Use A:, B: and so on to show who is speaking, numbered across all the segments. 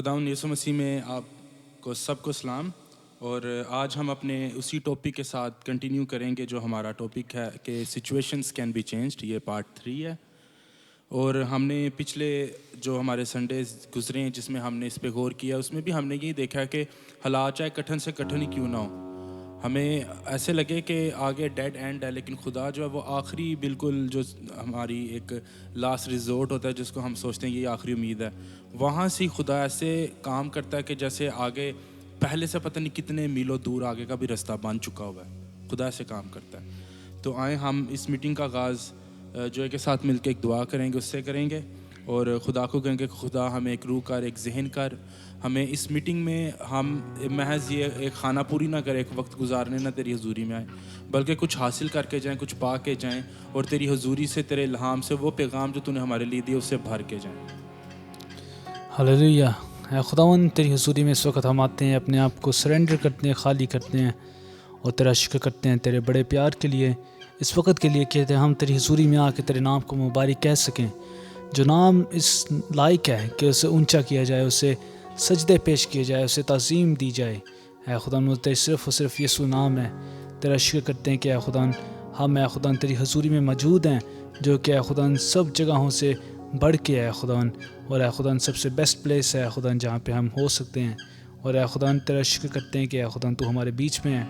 A: खुदावंद यीशु मसीह में आपको सबको सलाम। और आज हम अपने उसी टॉपिक के साथ कंटिन्यू करेंगे जो हमारा टॉपिक है कि सिचुएशंस कैन बी चेंज्ड। ये पार्ट 3 है। और हमने पिछले जो हमारे संडेज गुजरे हैं जिसमें हमने इस पे गौर किया, उसमें भी हमने ये देखा कि हालात चाहे कठिन से कठिन ही क्यों ना हो, हमें ऐसे लगे कि आगे डेड एंड है, लेकिन खुदा जो है वो आखिरी बिल्कुल जो हमारी एक लास्ट रिजोर्ट होता है जिसको हम सोचते हैं ये आखिरी उम्मीद है, वहाँ से खुदा ऐसे काम करता है कि जैसे आगे पहले से पता नहीं कितने मीलों दूर आगे का भी रास्ता बन चुका हुआ है। खुदा ऐसे काम करता है। तो आए हम इस मीटिंग का आगाज़ जो के साथ मिलकर एक दुआ करेंगे, उससे करेंगे और खुदा को कहेंगे खुदा हमें एक रूह कर, एक जहन कर। हमें इस मीटिंग में हम महज ये एक खाना पूरी ना करें, एक वक्त गुजारने ना तेरी हजूरी में आए, बल्कि कुछ हासिल करके जाएं, कुछ पा के जाएं और तेरी हजूरी से, तेरे इल्हाम से वो पैगाम जो तूने हमारे लिए दिए उससे भर के जाएं।
B: हालेलुया। खुदावंद तेरी हजूरी में इस वक्त हम आते हैं, अपने आप को सरेंडर करते हैं, खाली करते हैं और तेरा शुक्र करते हैं तेरे बड़े प्यार के लिए, इस वक्त के लिए कहते हैं हम तेरी हजूरी में आके तेरे नाम को मुबारक कह सकें, जो नाम इस लायक है कि उसे ऊंचा किया जाए, उसे सजदे पेश किए जाए, उसे ताज़ीम दी जाए। ऐ खुदा तेरे सिर्फ़ और सिर्फ यीशु नाम है। तेरा शुक्र करते हैं कि ऐ खुदा हम ऐ खुदा तेरी हजूरी में मौजूद हैं, जो कि ऐ खुदा सब जगहों से बढ़ के है खुदा, और ऐ खुदा सबसे बेस्ट प्लेस है खुदा जहाँ पे हम हो सकते हैं। और ऐ खुदा तेरा शुक्र करते हैं कि ऐ खुदा तू हमारे बीच में है,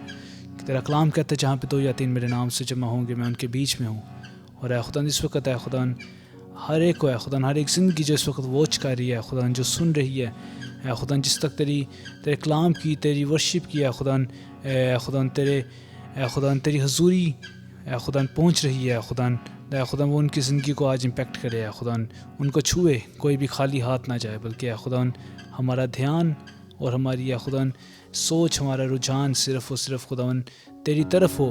B: कि तेरा कलाम कहता है जहाँ पे 2 या 3 मेरे नाम से जमा होंगे मैं उनके बीच में हूँ। और ऐ खुदा इस वक्त ऐ खुदा हर एक को है खुदा, हर एक ज़िंदगी जो इस वक्त वॉच कर रही है खुदा, जो सुन रही है ऐ खुदा, जिस तक तेरे कलाम की, तेरी वर्शिप की है खुदा, खुदा तेरी हजूरी ऐ खुदा पहुँच रही है खुदा, खुदा वो उनकी ज़िंदगी को आज इम्पेक्ट करे है खुदा, उनको छुए, कोई भी खाली हाथ ना जाए, बल्कि ऐ खुदा हमारा ध्यान और हमारी ऐ खुदा सोच, हमारा रुझान सिर्फ़ और सिर्फ खुदा तेरी तरफ हो।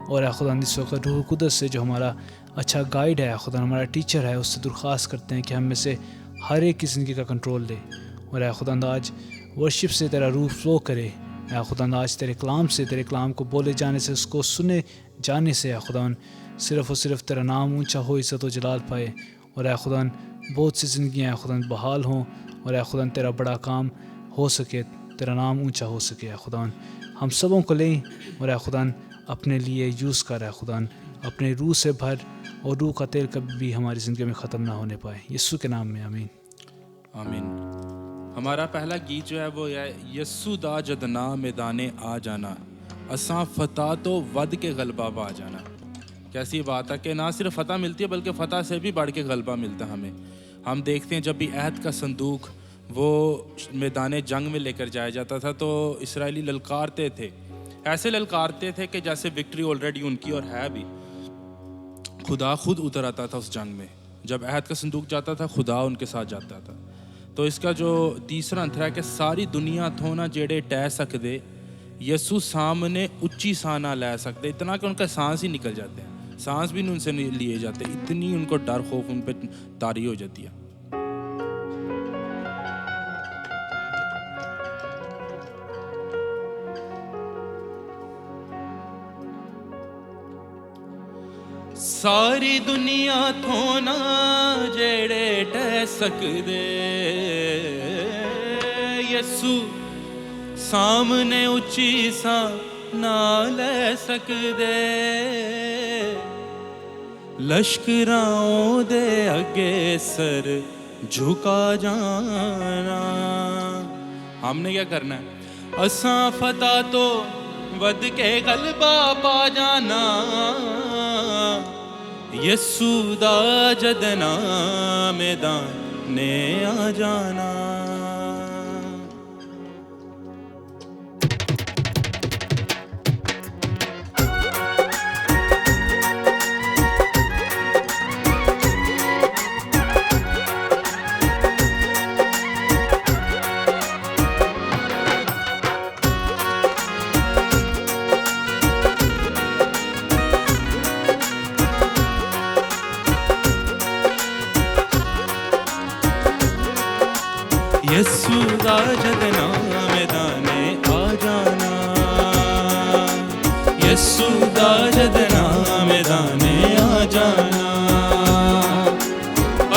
B: और ऐ खुदा इस वक्त रूह कुदस से जो हमारा अच्छा गाइड है खुदा, हमारा टीचर है, उससे दरख्वास्त करते हैं कि हम में से हर एक की ज़िंदगी का कंट्रोल ले। और ऐ खुदा आज वर्शिप से तेरा रूह फ्लो करे, ऐ खुदा आज तेरे कलाम से, तेरे कलाम को बोले जाने से, उसको सुने जाने से ऐ खुदा सिर्फ़ और सिर्फ तेरा नाम ऊंचा हो, इज़्ज़त व जलाल पाए। और ऐ खुदा बहुत सी ज़िंदगियाँ ऐ खुदा बहाल हों, और ऐ खुदा तेरा बड़ा काम हो सके, तेरा नाम ऊंचा हो सके। ऐ खुदा हम सबों को लें और ऐ खुदा अपने लिए यूज़ कर, ऐ खुदा अपने रूह से भर, और रूह का तेल कभी भी हमारी ज़िंदगी में ख़त्म ना होने पाए। यीशु के नाम में आमीन
A: आमीन। हमारा पहला गीत जो है वो है यस्सू दा जदना मैदाने आ जाना, असां फतह तो वध के गलबा पा जाना। कैसी बात है कि ना सिर्फ फतह मिलती है बल्कि फतह से भी बढ़ के गलबा मिलता है हमें। हम देखते हैं जब भी अहद का संदूक वो मैदान जंग में लेकर जाया जाता था तो इसराइली ललकारते थे, ऐसे ललकारते थे कि जैसे विक्ट्री ऑलरेडी उनकी और है भी। खुदा खुद उतर आता था उस जंग में, जब अहद का संदूक जाता था खुदा उनके साथ जाता था। तो इसका जो तीसरा अंतर है कि सारी दुनिया थो ना जेड़े टह सकते, यसू सामने उच्ची सा ना लै सकते, इतना कि उनका सांस ही निकल जाते हैं, सांस भी नहीं उनसे लिए जाते, इतनी उनको डर खौफ उन पर तारी हो जाती है। सारी दुनिया थो ना जेड़े टह सकदे, यसू सामने उच्ची सा ना ले सकदे, लश्करां दे अगे सर झुका जाना। हमने क्या करना है? असां फतह तो वध के गलबा पा जाना, यस्सू दा जदना मैदाने आ जाना। यस्सू दा जदना मैदाने आ जाना, यस्सू दा जदना मैदाने आ जाना,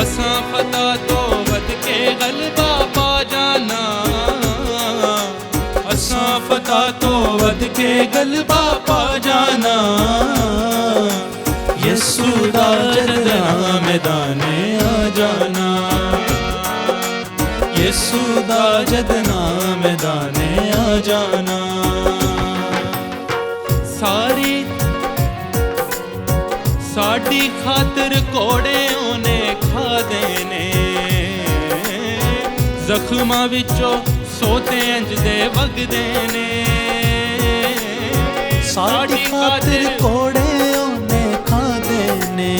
A: असां फतह तो वध के गलबा पा जाना, तो वध के गलबा पा जाना यसू दा जदना मैदाने आ जाना यसू दा जदना मैदाने आ जाना साडी खातर कोड़े ओने खा देने जख्मां विचों सोते इंज दे वगदे ने
C: साडी खातिर कोड़े ओने खा देने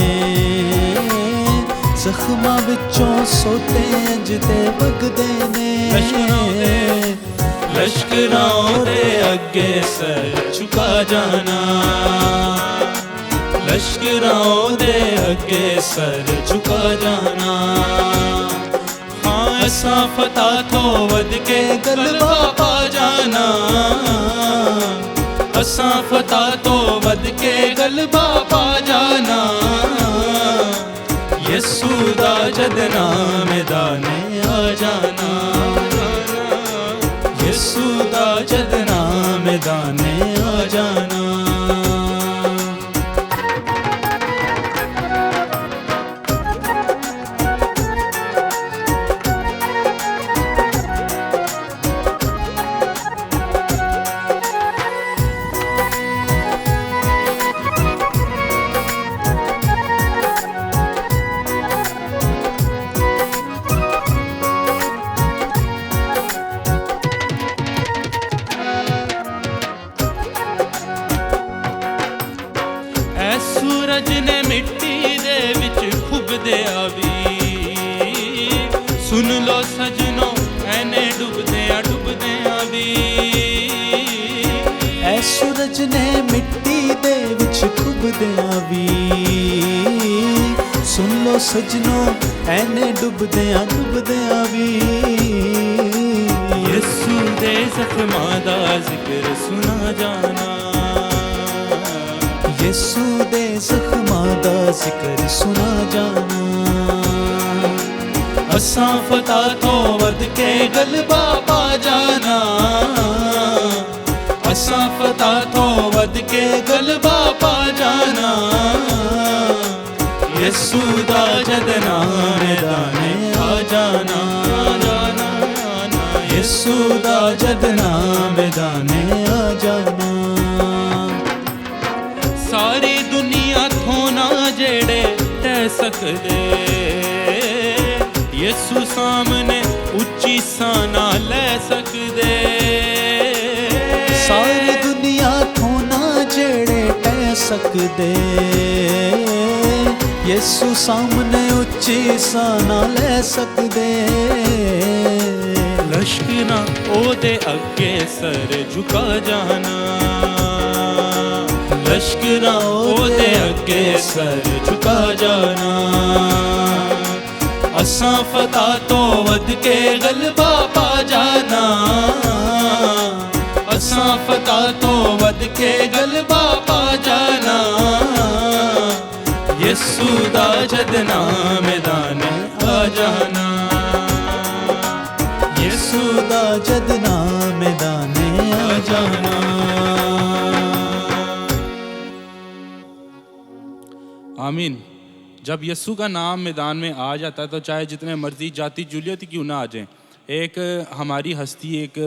C: जख्मां विचों सोते इंज दे वगदे ने
A: लश्करां दे अगे सर झुका जाना लश्करां दे अगे सर झुका जाना हाँ असां फतह तो वध के गलबा पा जाना असां फतह तो वध के गलबा पा जाना यसू दा जदना मैदाने आ जाना यसू दा जदना मैदाने आ जाना सूरज ने मिट्टी दे विच खुबदे आवी सुन लो सजनो ऐने डुबदे आवी
C: ऐ सूरज ने मिट्टी दे विच खुबदे आवी सुन लो सजनो ऐने डुबदे आवी
A: यसू दे जख्मां दा जिक्र सुना जाना
C: यसू दे जख्मां दा जिक्र सुना जाना
A: असां फतह तो वध के गलबा पा जाना असां फतह तो वध के गलबा पा जाना यसू दा जदना मैदाने आ जाना यसू दा जदना मैदाने आ जाना सारी दुनिया थोना जेड़े तह सकदे यसू सामने उच्ची साना ले सकदे
C: सारी दुनिया थोना जेड़े तह सकदे यसू सामने उच्ची साना ले सकदे
A: लश्करां ओदे अगे सर झुका जाना लश्करां ओदे अगे सर झुका जाना असां फतह तो वध के गलबा पा जाना असां फतह तो वध के गलबा पा जाना यसू दा जदना मैदाने आ जाना यसू दा जदना मैदाने आ जाना आमीन। जब यस्सू का नाम मैदान में आ जाता है तो चाहे जितने मर्जी जाति जूलियत क्यों ना आ जाएं, एक हमारी हस्ती एक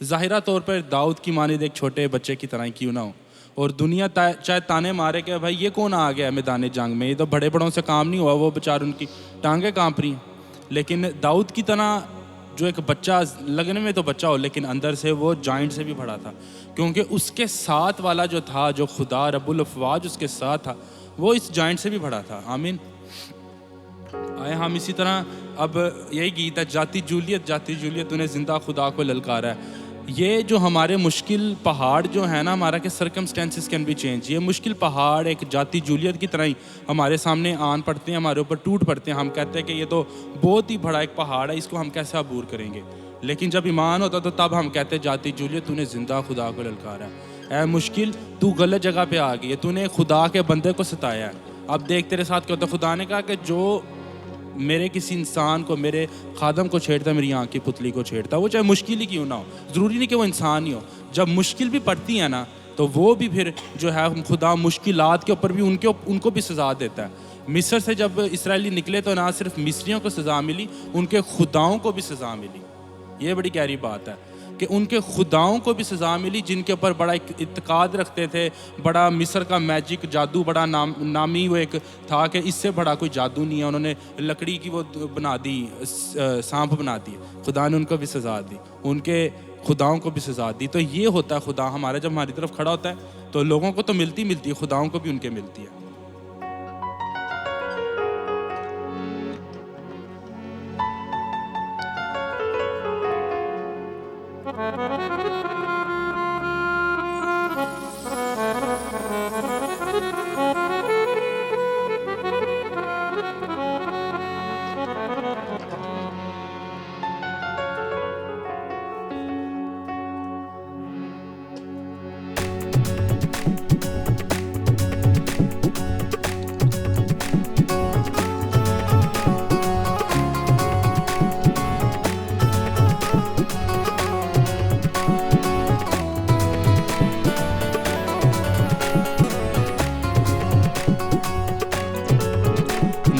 A: ज़ाहिरा तौर पर दाऊद की मानिद एक छोटे बच्चे की तरह क्यों ना हो और दुनिया चाहे ताने मारे कि भाई ये कौन आ गया मैदान जंग में, ये तो बड़े बड़ों से काम नहीं हुआ, वो बेचार उनकी टांगें कांप रही हैं, लेकिन दाऊद की तरह जो एक बच्चा लगने में तो बच्चा हो लेकिन अंदर से वो जाइंट से भी बड़ा था, क्योंकि उसके साथ वाला जो था, जो खुदा रब्बुल अफ़वाज उसके साथ था, वो इस जाइंट से भी बड़ा था। आमीन। आए हम इसी तरह अब यही गीत है, जाती जूलियत तूने जिंदा खुदा को ललकारा है। ये जो हमारे मुश्किल पहाड़ जो है ना हमारा के सर्कमस्टेंसेस कैन बी चेंज, ये मुश्किल पहाड़ एक जाती जूलियत की तरह ही हमारे सामने आन पड़ते हैं, हमारे ऊपर टूट पड़ते हैं। हम कहते हैं कि ये तो बहुत ही बड़ा एक पहाड़ है, इसको हम कैसे अबूर करेंगे, लेकिन जब ईमान होता तो तब हम कहते हैं जाती जूलियत तूने जिंदा खुदा को ललकारा है। ऐ मुश्किल तू गलत जगह पे आ गई है, तूने खुदा के बंदे को सताया है। अब देख तेरे साथ क्या होता है, खुदा ने कहा कि जो मेरे किसी इंसान को, मेरे खादम को छेड़ता है, मेरी आँख की पुतली को छेड़ता है, वो चाहे मुश्किल ही क्यों ना हो, ज़रूरी नहीं कि वो इंसान ही हो। जब मुश्किल भी पड़ती है ना, तो वो भी फिर जो है खुदा मुश्किलात के ऊपर भी उनको भी सज़ा देता है। मिस्र से जब इसराइली निकले तो ना सिर्फ मिस्रियों को सज़ा मिली, उनके खुदाओं को भी सज़ा मिली। ये बड़ी गहरी बात है कि उनके खुदाओं को भी सज़ा मिली, जिनके ऊपर बड़ा इत्तेकाद रखते थे। बड़ा मिस्र का मैजिक जादू बड़ा नामी वो एक था कि इससे बड़ा कोई जादू नहीं है। उन्होंने लकड़ी की वो बना दी, सांप बना दी, खुदा ने उनको भी सज़ा दी, उनके खुदाओं को भी सज़ा दी। तो ये होता है खुदा हमारा जब हमारी तरफ खड़ा होता है तो लोगों को तो मिलती है, खुदाओं को भी उनके मिलती है।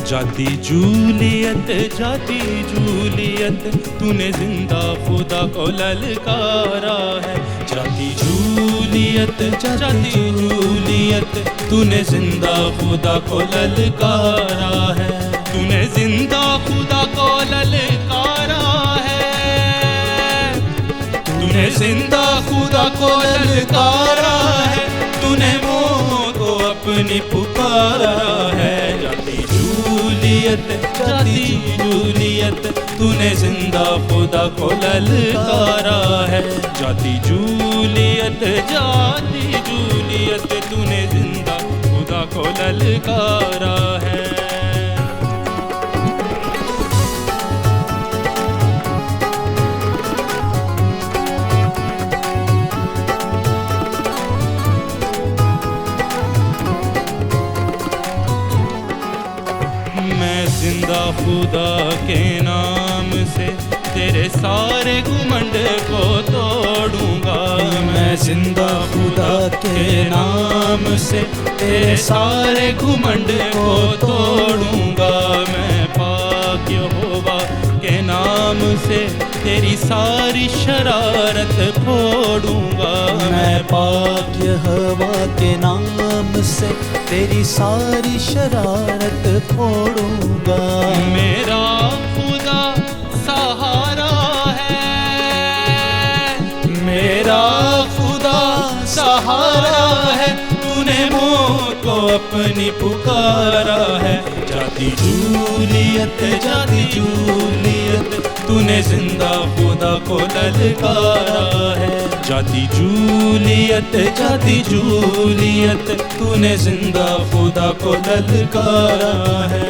A: जाती जूलियत तूने जिंदा खुदा को ललकारा है। जाती जूलियत तूने जिंदा खुदा को ललकारा है। तूने जिंदा खुदा को ललकारा है। तूने जिंदा खुदा को ललकारा है। तूने मौत को अपनी पुकारा है। जाती जूलियत तूने जिंदा खुदा को ललकारा है। जाती जूलियत तूने जिंदा खुदा को ललकारा है। जिंदा खुदा के नाम से तेरे सारे घुमंड को तोड़ूंगा। मैं जिंदा खुदा के नाम से तेरे सारे घुमंड को तोड़ूंगा। मैं पाक यहोवा के नाम से तेरी सारी शरारत फोड़ूंगा।
C: मैं पाक यहोवा के नाम से तेरी सारी शरारत फोड़ूंगा।
A: मेरा खुदा सहारा है। मेरा खुदा सहारा है। तूने मौत को अपनी पुकारा है। जाती जूलियत तूने जिंदा खुदा को ललकारा है। जाती जूलियत तूने जिंदा खुदा को ललकारा है।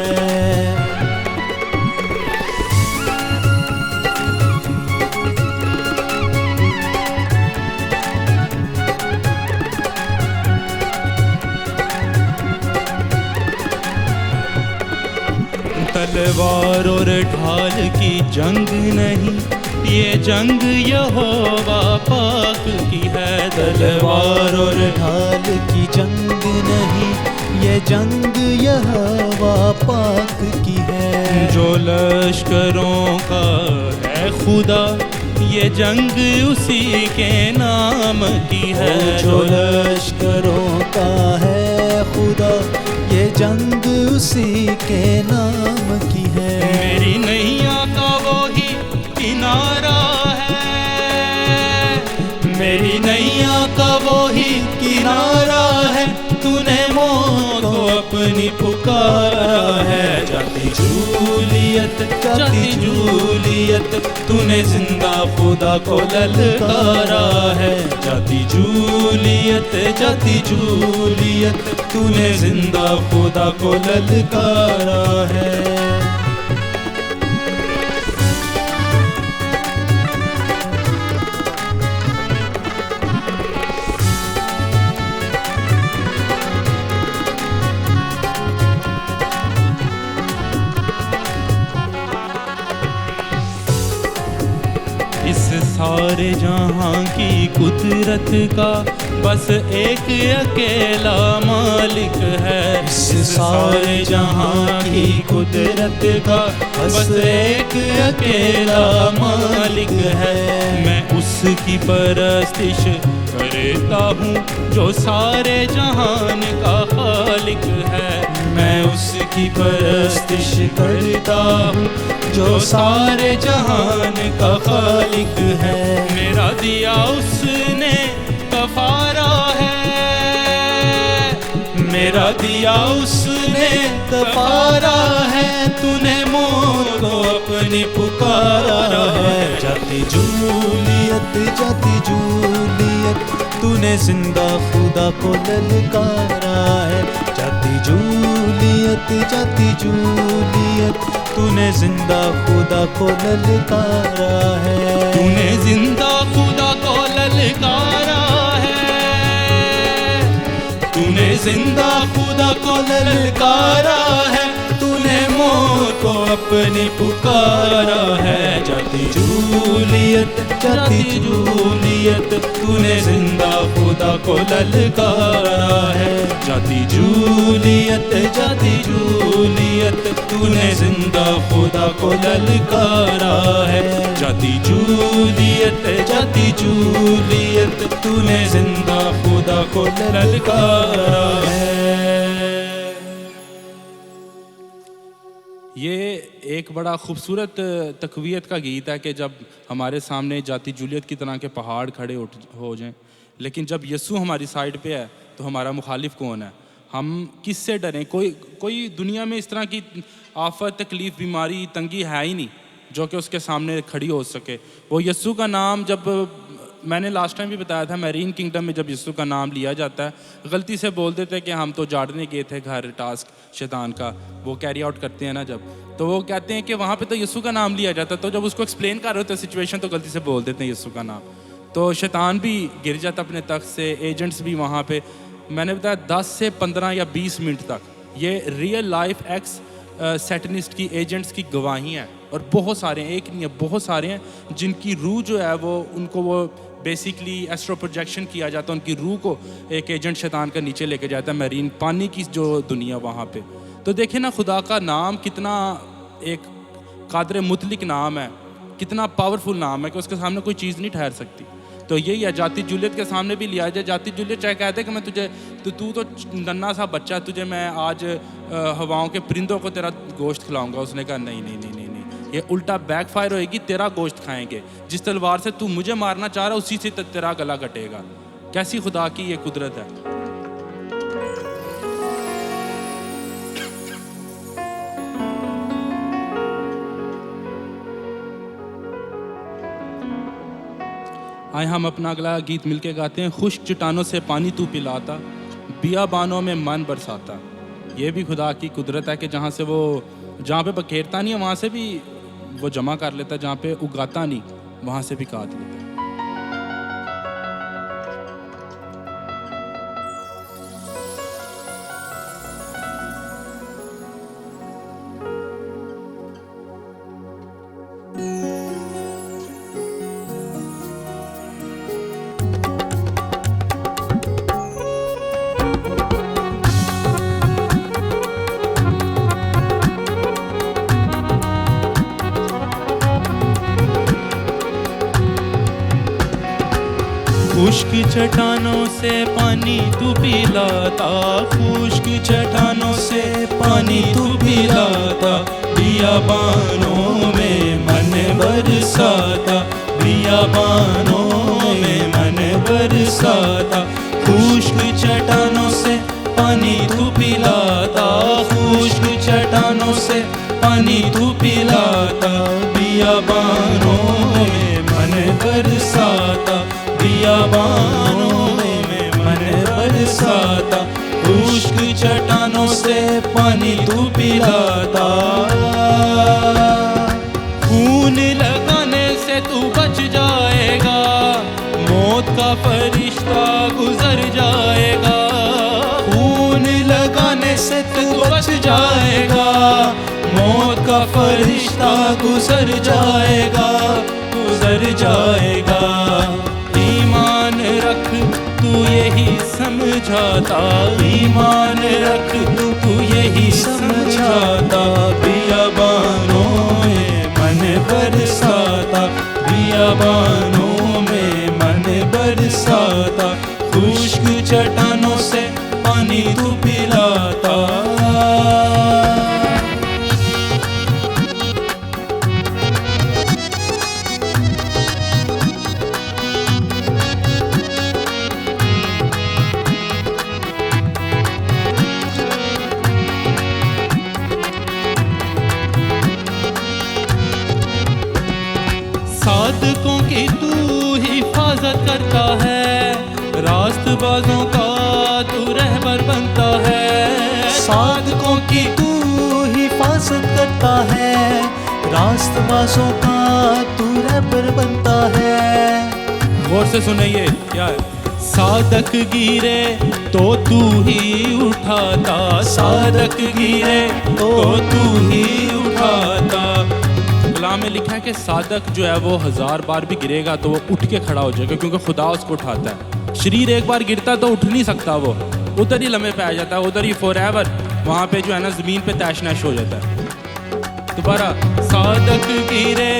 A: तलवार और ढाल की जंग नहीं, ये जंग यहोवा पाक की है।
C: तलवार और ढाल की जंग नहीं, ये जंग यहोवा पाक की है।
A: जो लश्करों का है खुदा, ये जंग उसी के नाम की है।
C: जो लश्करों का है खुदा, ये जंग उसी के नाम की है।
A: मेरी नैया का वही किनारा है। मेरी नैया का वही किनारा है। तूने मौत को अपनी पुकारा है। जाती जूलियत तूने जिंदा खुदा को ललकारा है। जाती जूलियत तूने जिंदा खुदा को ललकारा है। सारे जहां की कुदरत का बस एक अकेला मालिक है।
C: इस सारे जहां की कुदरत का बस एक अकेला मालिक है।
A: मैं उसकी परस्तिश करता हूँ जो सारे जहान का खालिक है।
C: मैं उसकी परस्तिश करता हूँ जो सारे जहान का खालिक है।
A: मेरा दिया उसने कफारा है,
C: मेरा दिया उसने कफारा है। तूने मौत को अपनी पुकारा है। जाती जूलियत जाती जूलियत तूने जिंदा खुदा को ललकारा है। जाती जूलियत जाती जूलियत तूने जिंदा खुदा को ललकारा है।
A: तूने जिंदा खुदा को ललकारा है,
C: तूने जिंदा खुदा को ललकारा है। तूने मौत को अपनी पुकारा है। जाती जूलियत जाती जूलियत तूने जिंदा खुदा को ललकारा है। जाती जूलियत जाती जूलियत तूने जिंदा खुदा को ललकारा है। जाती जूलियत जाती जूलियत तूने जिंदा खुदा को ललकारा है।
A: ये एक बड़ा खूबसूरत तकवीयत का गीत है कि जब हमारे सामने जाती जूलियत की तरह के पहाड़ खड़े हो जाएं, लेकिन जब यीशु हमारी साइड पे है तो हमारा मुखालिफ कौन है? हम किससे डरें? कोई दुनिया में इस तरह की आफत, तकलीफ़, बीमारी, तंगी है ही नहीं जो कि उसके सामने खड़ी हो सके। वो यीशु का नाम, जब मैंने लास्ट टाइम भी बताया था, मैरीन किंगडम में जब यीशु का नाम लिया जाता है, गलती से बोल देते हैं कि हम तो झाड़ने गए थे घर, टास्क शैतान का वो कैरी आउट करते हैं ना जब, तो वो कहते हैं कि वहाँ पे तो यीशु का नाम लिया जाता है, तो जब उसको एक्सप्लेन कर रहे होते हैं सिचुएशन तो गलती से बोल देते हैं यीशु का नाम, तो शैतान भी गिर जाता अपने तख्त से, एजेंट्स भी वहाँ पे। मैंने बताया 10 से 15 या 20 मिनट तक ये रियल लाइफ एक्स सैटनिस्ट की एजेंट्स की गवाही है। और बहुत सारे हैं, एक नहीं है, बहुत सारे हैं जिनकी रूह जो है वो उनको वो बेसिकली एस्ट्रो प्रोजेक्शन किया जाता है, उनकी रूह को एक एजेंट शैतान का नीचे लेके जाता है, मैरीन पानी की जो दुनिया वहाँ पे। तो देखें ना, खुदा का नाम कितना एक कादर मुतलिक नाम है, कितना पावरफुल नाम है कि उसके सामने कोई चीज़ नहीं ठहर सकती। तो यही है, जाती जूलियत के सामने भी लिया जाए। जाती जूलियत चाहे कहते कि मैं तुझे तू तो नन्ना सा बच्चा, तुझे मैं आज हवाओं के परिंदों को तेरा गोश्त खिलाऊंगा, उसने कहा नहीं नहीं नहीं नहीं नहीं, ये उल्टा बैकफायर होएगी, तेरा गोश्त खाएंगे। जिस तलवार से तू मुझे मारना चाह रहा है उसी से तेरा गला कटेगा। कैसी खुदा की ये कुदरत है। आए हम अपना अगला गीत मिलके गाते हैं। खुश्क चट्टानों से पानी तू पिलाता, बियाबानों में मन बरसाता। ये भी खुदा की कुदरत है कि जहाँ से वो, जहाँ पे बखेरता नहीं है वहाँ से भी वो जमा कर लेता है, जहाँ पे उगाता नहीं वहाँ से भी काट लेता है। खुश्क चट्टानों से पानी तू पिलाता, खुश्क चट्टानों से पानी तू पिलाता, बियाबानों में मन बरसाता, बियाबानों में मन बरसाता। खुश्क चट्टानों से पानी तू पिलाता, खुश्क चट्टानों से पानी तू पिलाता, बियाबानों में मन बरसाता, बियाबानों में मन बरसाता। खुश्क चट्टानों से पानी तू पिलाता, खून लगाने से तू बच जाएगा, मौत का फरिश्ता गुजर जाएगा। खून लगाने से तू बच जाएगा, मौत का फरिश्ता गुजर जाएगा, गुजर जाएगा। तू यही समझाता, ईमान रख तू यही समझाता, बियाबानों में मन बरसाता, बियाबानों में मन बरसाता, खुश्क चट्टानों से पानी तू पिलाता। सादकों की तू हिफाजत करता है, रास्तबाजों का तू रहबर बनता है।
C: सादकों की तू हिफाजत करता है, रास्तबाजों का तू रहबर बनता है।
A: गौर से सुनिए क्या है। सादक गिरे तो तू ही उठाता, सादक गिरे तो तू ही उठाता। कलाम में लिखा है कि सादक जो है वो 1000 बार भी गिरेगा तो वो उठ के खड़ा हो जाएगा, क्योंकि खुदा उसको उठाता है। शरीर एक बार गिरता तो उठ नहीं सकता, वो उधर ही लम्हे पे आ जाता है, उधर ही फॉरएवर वहाँ पे जो है ना ज़मीन पे तैश नैश हो जाता है। दोबारा, सादक गिरे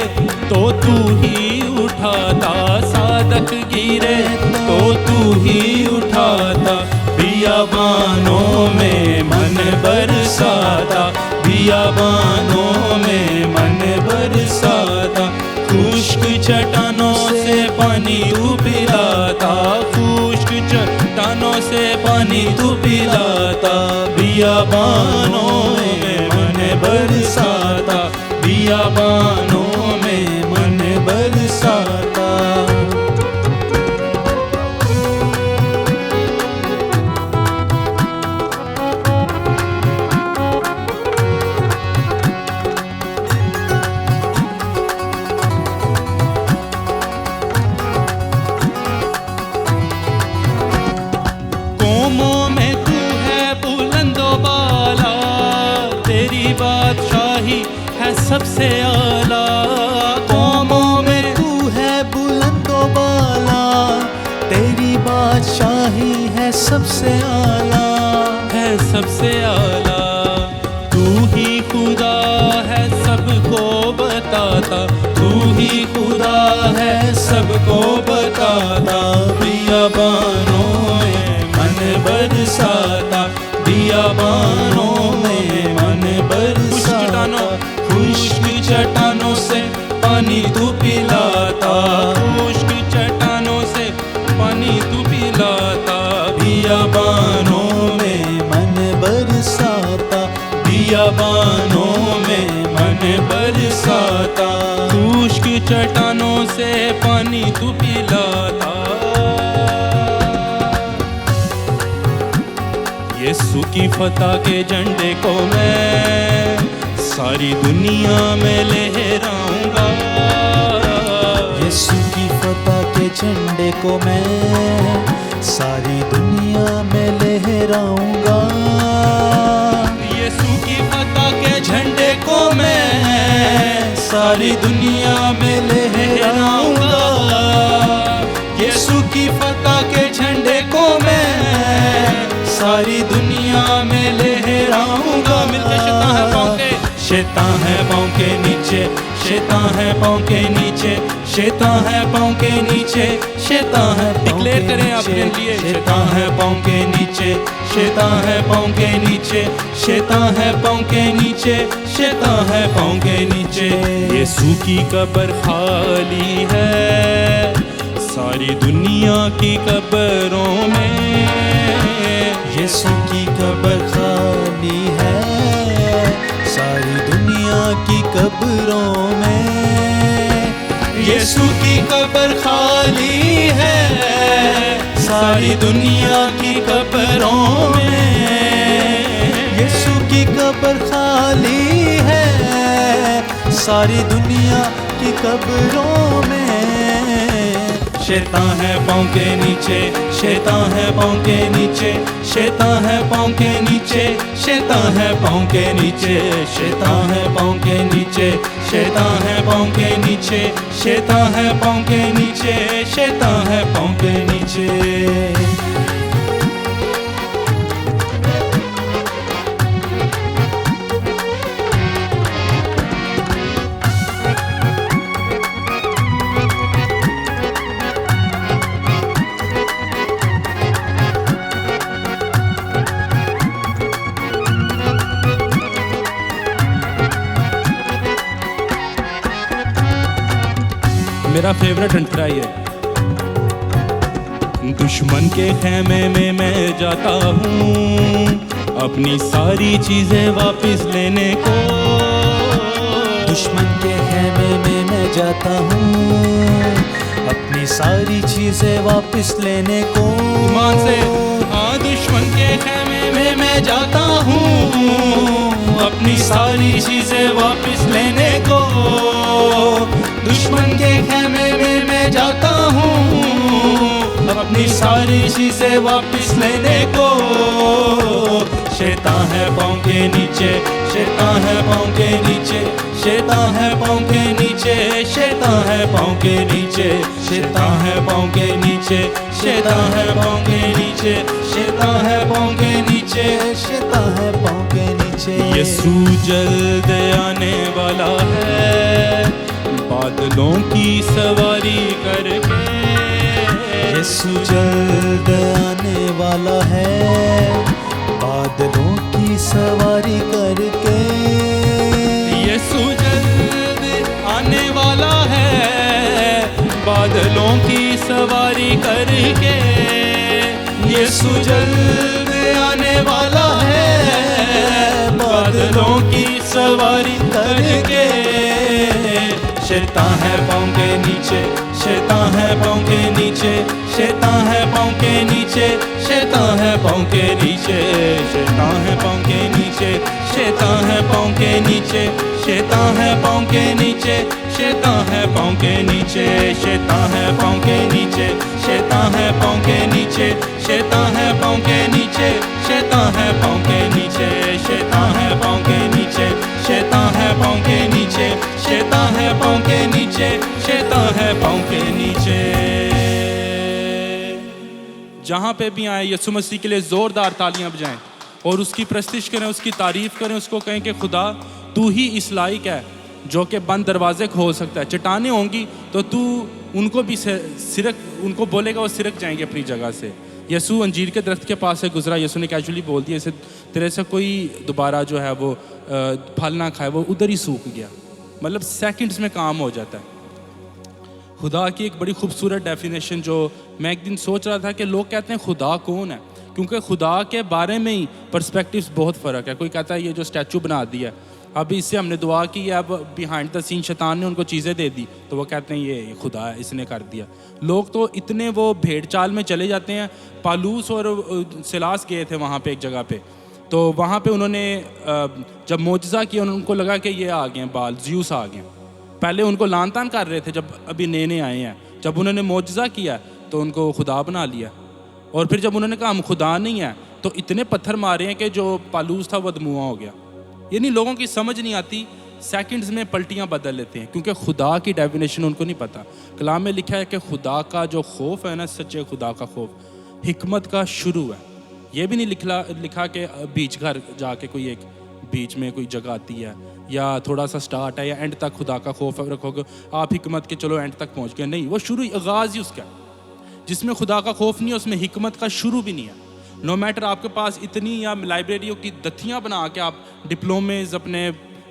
A: तो तू ही उठाता, सादक गिरे तो तू ही उठाता, बियाबानों में मन बरसाता, बियाबानों में मन बरसाता, खुश्क चट्टानों से पानी तू पिलाता, खुश्क चट्टानों से पानी तू पिलाता, बियाबानों में मन बरसाता, बियाबानों में मन बरसाता। कौमों में तू है बुलंदो बाला, तेरी बादशाही है सबसे आला।
C: कौमों में तू है बुलंदो बाला, तेरी बादशाही है सबसे आला,
A: है सबसे आला। तू ही खुदा है सबको बताता, तू ही खुदा है सबको बताता, बियाबानों में मन बरसाता, बियाबानों में मन बरसाता, खुश्क चट्टानों से पानी तू पिलाता, खुश्क चट्टानों से पानी तू पिलाता, बियाबानों में मन बरसाता, बियाबानों में मन बरसाता, खुश्क चट्टानों से पानी तू पिलाता। यीशु की फतह के झंडे को मैं सारी दुनिया में लहराऊंगा,
C: यीशु की फतह के झंडे को मैं सारी दुनिया में लहराऊंगा,
A: यीशु की फतह के झंडे को मैं सारी दुनिया में लहराऊंगा, यीशु की फतह के झंडे को मैं सारी दुनिया में लहराऊंगा। मिलके शैतान है पाँव के, शैतान है पाँव के नीचे, शैतान है पाँव के नीचे, शैतान है पाँव के नीचे, शैतान है। डिक्लेयर करें अपने लिए, शैतान है पाँव के नीचे, शैतान है पाँव के नीचे, शैतान है पाँव के नीचे, शैतान है पाँव के नीचे। यीशु की कब्र खाली है सारी दुनिया की कब्रों में,
C: यीशु की कब्र खाली है सारी दुनिया की कब्रों में,
A: यीशु की कब्र खाली है सारी दुनिया की कब्रों में,
C: यीशु की कब्र खाली है सारी दुनिया की कब्रों में, शैतान है पाँव के नीचे, शैतान है पाँव के नीचे, शैतान है पाँव के नीचे, शैतान है पाँव के नीचे, शैतान है पाँव के नीचे, शैतान है पाँव के नीचे, शैतान है पाँव के नीचे, शैतान है पाँव के नीचे।
A: मेरा फेवरेट अंतरा ये है। दुश्मन के खेमे में मैं जाता हूँ अपनी सारी चीजें वापस लेने को।
C: दुश्मन के खेमे में मैं जाता हूँ अपनी सारी चीजें वापस लेने को।
A: ईमान से हाँ, दुश्मन के खेमे में मैं जाता हूँ अपनी सारी चीजें वापस लेने को।
C: दुश्मन के खेमे में मैं जाता हूँ अपनी सारी चीजें वापस लेने को। शैतान है पाँव के नीचे, शैतान है पाँव के नीचे, शैतान है पाँव के नीचे, शैतान है पाँव के नीचे, शैतान है पाँव के नीचे, शैतान है पाँव के नीचे, शैतान है पाँव के नीचे, शैतान है पाँव के नीचे।
A: यीशु जल्द आने वाला है बादलों की सवारी करके।
C: यीशु जल्द आने वाला है बादलों की सवारी करके।
A: यीशु जल्द आने वाला है बादलों की सवारी करके।
C: यीशु जल्द आने वाला है बादलों की सवारी करके। शैतान है पाँव के नीचे, शैतान है पाँव के नीचे, शैतान है पाँव के नीचे, शैतान है पाँव के नीचे, शैतान है पाँव के नीचे, शैतान है पाँव के नीचे, शैतान है पाँव के नीचे, शैतान है पाँव के नीचे, शैतान है पाँव के नीचे, शैतान है पाँव के नीचे, शैतान है पाँव के नीचे, शैतान है पाँव के नीचे, शैतान है पाँव के नीचे, शैतान है पाँव के नीचे, शैतान है पाँव के नीचे, शैतान है पाँव के नीचे।
A: जहाँ पे भी आए यीशु मसीह के लिए जोरदार तालियां बजाएं और उसकी प्रस्तिश करें, उसकी तारीफ करें, उसको कहें कि खुदा तू ही इस लायक है जो कि बंद दरवाजे खोल सकता है। चट्टानें होंगी तो तू उनको भी सिरक उनको बोलेगा, वो सिरक जाएंगे अपनी जगह से। यीशु अंजीर के दरख्त के पास से गुजरा, यीशु ने कैजुअली बोल दिया इसे तेरे से कोई दोबारा जो है वो फल ना खाए, वो उधर ही सूख गया। मतलब सेकंड्स में काम हो जाता है। खुदा की एक बड़ी खूबसूरत डेफिनेशन जो मैं एक दिन सोच रहा था कि लोग कहते हैं खुदा कौन है, क्योंकि खुदा के बारे में ही पर्सपेक्टिव्स बहुत फ़र्क है। कोई कहता है ये जो स्टैचू बना दिया, अभी इससे हमने दुआ की है, अब बिहाइंड द सीन शैतान ने उनको चीज़ें दे दी, तो वो कहते हैं ये खुदा है, इसने कर दिया। लोग तो इतने वो भेड़ चाल में चले जाते हैं। पालूस और सिलास गए थे वहाँ पे एक जगह पे, तो वहाँ पे उन्होंने जब मोजज़ा किया उनको लगा कि ये आ गए बाल ज़्यूस आ गए। पहले उनको लान तान कर रहे थे जब अभी नए नए आए हैं, जब उन्होंने मोजज़ा किया तो उनको खुदा बना लिया। और फिर जब उन्होंने कहा हम खुदा नहीं है, तो इतने पत्थर मारे हैं कि जो पालूस था वो धुआं हो गया। यानी लोगों की समझ नहीं आती, सेकंड्स में पलटियां बदल लेते हैं, क्योंकि खुदा की डेफिनेशन उनको नहीं पता। कलाम में लिखा है कि खुदा का जो खौफ है ना, सच्चे खुदा का खौफ हिकमत का शुरू है। ये भी नहीं लिखा कि बीच घर जाके कोई एक बीच में कोई जगह आती है या थोड़ा सा स्टार्ट है या एंड तक खुदा का खौफ रखोगे आप हिकमत के चलो एंड तक पहुंच गए। नहीं, वो शुरू आगाज़ ही उसका। जिसमें खुदा का खौफ नहीं है उसमें हिकमत का शुरू भी नहीं है। नो मैटर आपके पास इतनी या लाइब्रेरियों की दथियाँ बना के आप डिप्लोमेज अपने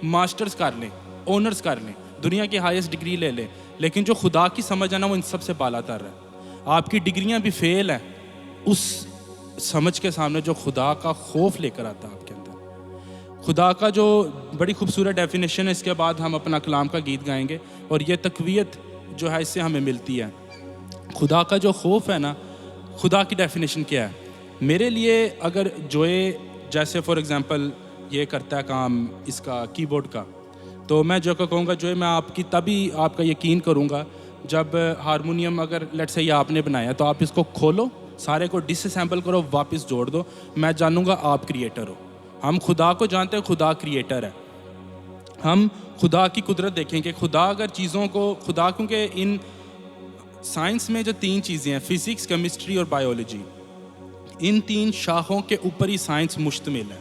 A: मास्टर्स कर लें, ऑनर्स कर लें, दुनिया की हाईएस्ट डिग्री ले लें, लेकिन जो खुदा की समझ है ना वो इन सबसे बालातर है। आपकी डिग्रियां भी फेल हैं उस समझ के सामने जो खुदा का खौफ लेकर आता है आपके अंदर। खुदा का जो बड़ी खूबसूरत डेफिनेशन है, इसके बाद हम अपना कलाम का गीत गाएंगे और ये तकवीयत जो है इससे हमें मिलती है। खुदा का जो खौफ है ना, खुदा की डेफिनेशन क्या है मेरे लिए? अगर जोए जैसे फॉर एग्जांपल ये करता है काम इसका कीबोर्ड का, तो मैं जो कहूँगा जो मैं आपकी तभी आपका यकीन करूँगा जब हारमोनियम अगर लेट्स से आपने बनाया तो आप इसको खोलो, सारे को डिसअसेंबल करो, वापस जोड़ दो, मैं जानूंगा आप क्रिएटर हो। हम खुदा को जानते हैं, खुदा क्रिएटर है। हम खुदा की कुदरत देखेंगे, खुदा अगर चीज़ों को खुदा, क्योंकि इन साइंस में जो 3 चीज़ें हैं, फिज़िक्स, केमिस्ट्री और बायोलॉजी, इन 3 शाखों के ऊपर ही साइंस मुश्तमिल है।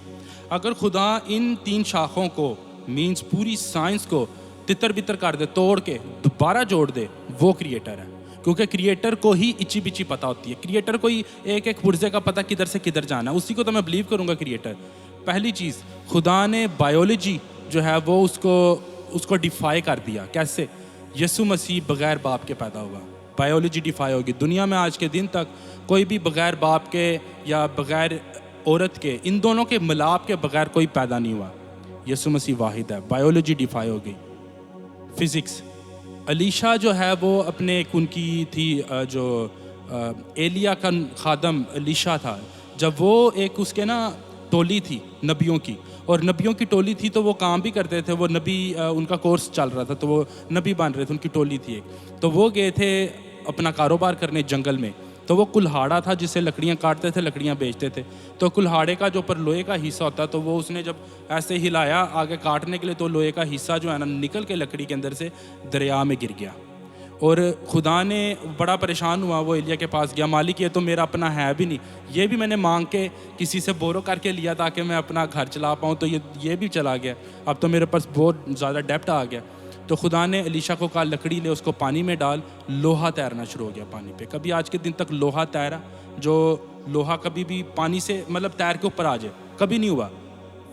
A: अगर खुदा इन 3 शाखों को मींस पूरी साइंस को तितर बितर कर दे, तोड़ के दोबारा जोड़ दे, वो क्रिएटर है। क्योंकि क्रिएटर को ही इची बिची पता होती है, क्रिएटर को ही एक एक पुर्जे का पता किधर से किधर जाना है, उसी को तो मैं बिलीव करूँगा क्रिएटर। पहली चीज़, खुदा ने बायोलॉजी जो है वो उसको डिफाई कर दिया। कैसे? यीशु मसीह बग़ैर बाप के पैदा हुआ, बायोलॉजी डिफाई होगी। दुनिया में आज के दिन तक कोई भी बग़ैर बाप के या बग़ैर औरत के, इन दोनों के मिलाप के बग़ैर कोई पैदा नहीं हुआ। यीशु मसीह वाहिद है, बायोलॉजी डिफाई हो गई। फिज़िक्स, अलीशा जो है वो अपने उनकी थी जो एलिया का खादम अलीशा था, जब वो एक उसके ना टोली थी नबियों की, और नबियों की टोली थी तो वो काम भी करते थे, वो नबी उनका कोर्स चल रहा था तो वो नबी बन रहे थे, उनकी टोली थी एक। तो वो गए थे अपना कारोबार करने जंगल में, तो वो कुल्हाड़ा था जिससे लकड़ियाँ काटते थे, लकड़ियाँ बेचते थे। तो कुल्हाड़े का जो ऊपर लोहे का हिस्सा होता तो वो उसने जब ऐसे हिलाया आगे काटने के लिए, तो लोहे का हिस्सा जो है ना निकल के लकड़ी के अंदर से दरिया में गिर गया। और खुदा ने बड़ा परेशान हुआ, वो एलिया के पास गया, मालिक ये तो मेरा अपना है भी नहीं, ये भी मैंने मांग के किसी से बोरो करके लिया ताकि मैं अपना घर चला पाऊँ, तो ये भी चला गया, अब तो मेरे पास बहुत ज़्यादा डेप्ट आ गया। तो खुदा ने अलीशा को कहा लकड़ी ले, उसको पानी में डाल, लोहा तैरना शुरू हो गया पानी पे। कभी आज के दिन तक लोहा तैरा? जो लोहा कभी भी पानी से मतलब तैर के ऊपर आ जाए, कभी नहीं हुआ।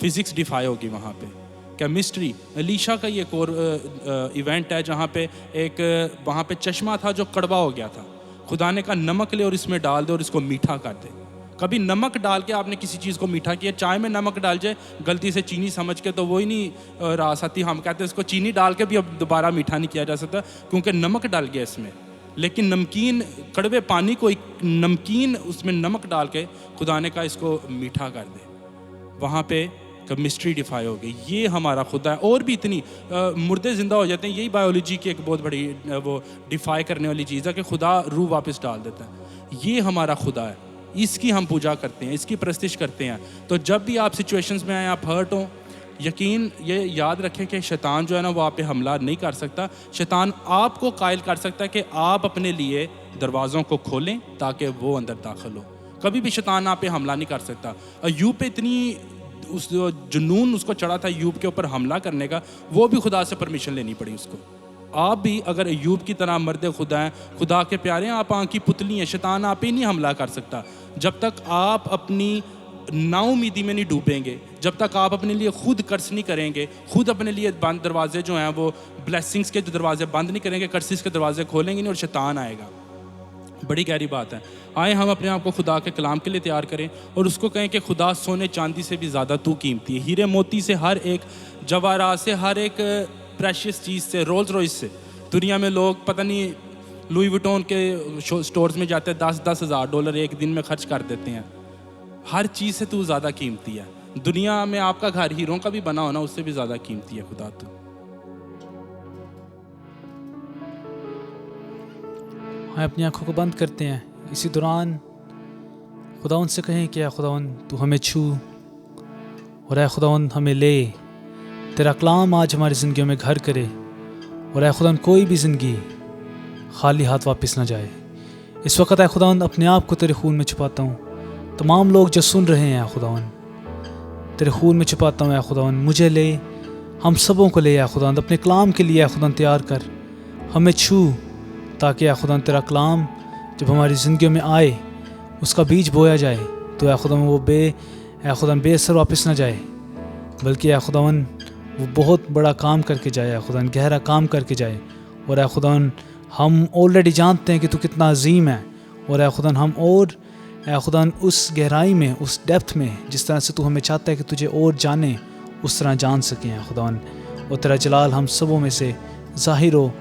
A: फिज़िक्स डिफाई होगी वहाँ पे। केमिस्ट्री, अलीशा का ये और इवेंट है जहाँ पे एक वहाँ पे चश्मा था जो कड़वा हो गया था, खुदा ने कहा नमक ले और इसमें डाल दे और इसको मीठा कर दे। कभी नमक डाल के आपने किसी चीज़ को मीठा किया? चाय में नमक डाल जाए गलती से चीनी समझ के तो वो ही नहीं रास आती, हम कहते हैं इसको चीनी डाल के भी अब दोबारा मीठा नहीं किया जा सकता क्योंकि नमक डाल गया इसमें। लेकिन नमकीन, कड़वे पानी को नमकीन उसमें नमक डाल के खुदा ने कहा इसको मीठा कर दे। वहाँ पे केमिस्ट्री डिफाई हो गई। ये हमारा खुदा है। और भी इतनी मुर्दे ज़िंदा हो जाते हैं, यही बायोलॉजी की एक बहुत बड़ी वो डिफाई करने वाली चीज़ है कि खुदा रूह वापस डाल देता है। ये हमारा खुदा है, इसकी हम पूजा करते हैं, इसकी प्रस्तिश करते हैं। तो जब भी आप सिचुएशंस में आए, आप हर्ट हो, यकीन ये याद रखें कि शैतान जो है ना वो आप पे हमला नहीं कर सकता। शैतान आपको कायल कर सकता है कि आप अपने लिए दरवाज़ों को खोलें ताकि वो अंदर दाखिल हो। कभी भी शैतान आप पे हमला नहीं कर सकता। अय्यूब पे इतनी उस जुनून उसको चढ़ा था अय्यूब के ऊपर हमला करने का, वो भी खुदा से परमिशन लेनी पड़ी उसको। आप भी अगर अय्यूब की तरह मर्द खुदा हैं, खुदा के प्यारे हैं, आप आँख की पुतली हैं, शैतान आप ही नहीं हमला कर सकता जब तक आप अपनी नाउमीदी में नहीं डूबेंगे, जब तक आप अपने लिए खुद कर्ज नहीं करेंगे, खुद अपने लिए बंद दरवाजे जो हैं वो ब्लेसिंग्स के जो दरवाजे बंद नहीं करेंगे, कर्सिस के दरवाजे खोलेंगे नहीं और शैतान आएगा। बड़ी गहरी बात है। आए हम अपने आप को खुदा के कलाम के लिए तैयार करें और उसको कहें कि खुदा सोने चांदी से भी ज़्यादा तू कीमती है, हीरे मोती से, हर एक जवाहरात से, हर एक प्रेशियस चीज़ से, रोल्स रॉयस से। दुनिया में लोग पता नहीं लुई विटॉन के स्टोर्स में जाते हैं, 10-10 हज़ार डॉलर एक दिन में खर्च कर देते हैं। हर चीज़ से तू ज़्यादा कीमती है। दुनिया में आपका घर हीरों का भी बना होना उससे भी ज़्यादा कीमती है खुदा तू।
B: हाँ, अपनी आंखों को बंद करते हैं। इसी दौरान खुदावंद से कहें कि खुदावंद तू हमें छू और खुदावंद हमें ले, तेरा कलाम आज हमारी ज़िंदगियों में घर करे और खुदावंद कोई भी ज़िंदगी खाली हाथ वापस ना जाए। इस वक्त खुदावंद अपने आप को तेरे खून में छुपाता हूँ। तमाम लोग जो सुन रहे हैं खुदावंद, तेरे खून में छुपाता हूँ खुदावंद, मुझे ले, हम सबों को ले खुदावंद, अपने कलाम के लिए खुदावंद तैयार कर, हमें छू, ताकि खुदावंद तेरा कलाम जब हमारी ज़िंदगियों में आए, उसका बीज बोया जाए तो खुदावंद वो खुदावंद बेअसर वापस ना जाए, बल्कि खुदावंद वो बहुत बड़ा काम करके जाए, खुदावंद गहरा काम करके जाए। और खुदावंद हम ऑलरेडी जानते हैं कि तू कितना अजीम है, और खुदावंद हम और खुदावंद उस गहराई में, उस डेप्थ में, जिस तरह से तू हमें चाहता है कि तुझे और जाने, उस तरह जान सकें खुदावंद, और तेरा जलाल हम सबों में से ज़ाहिर हो,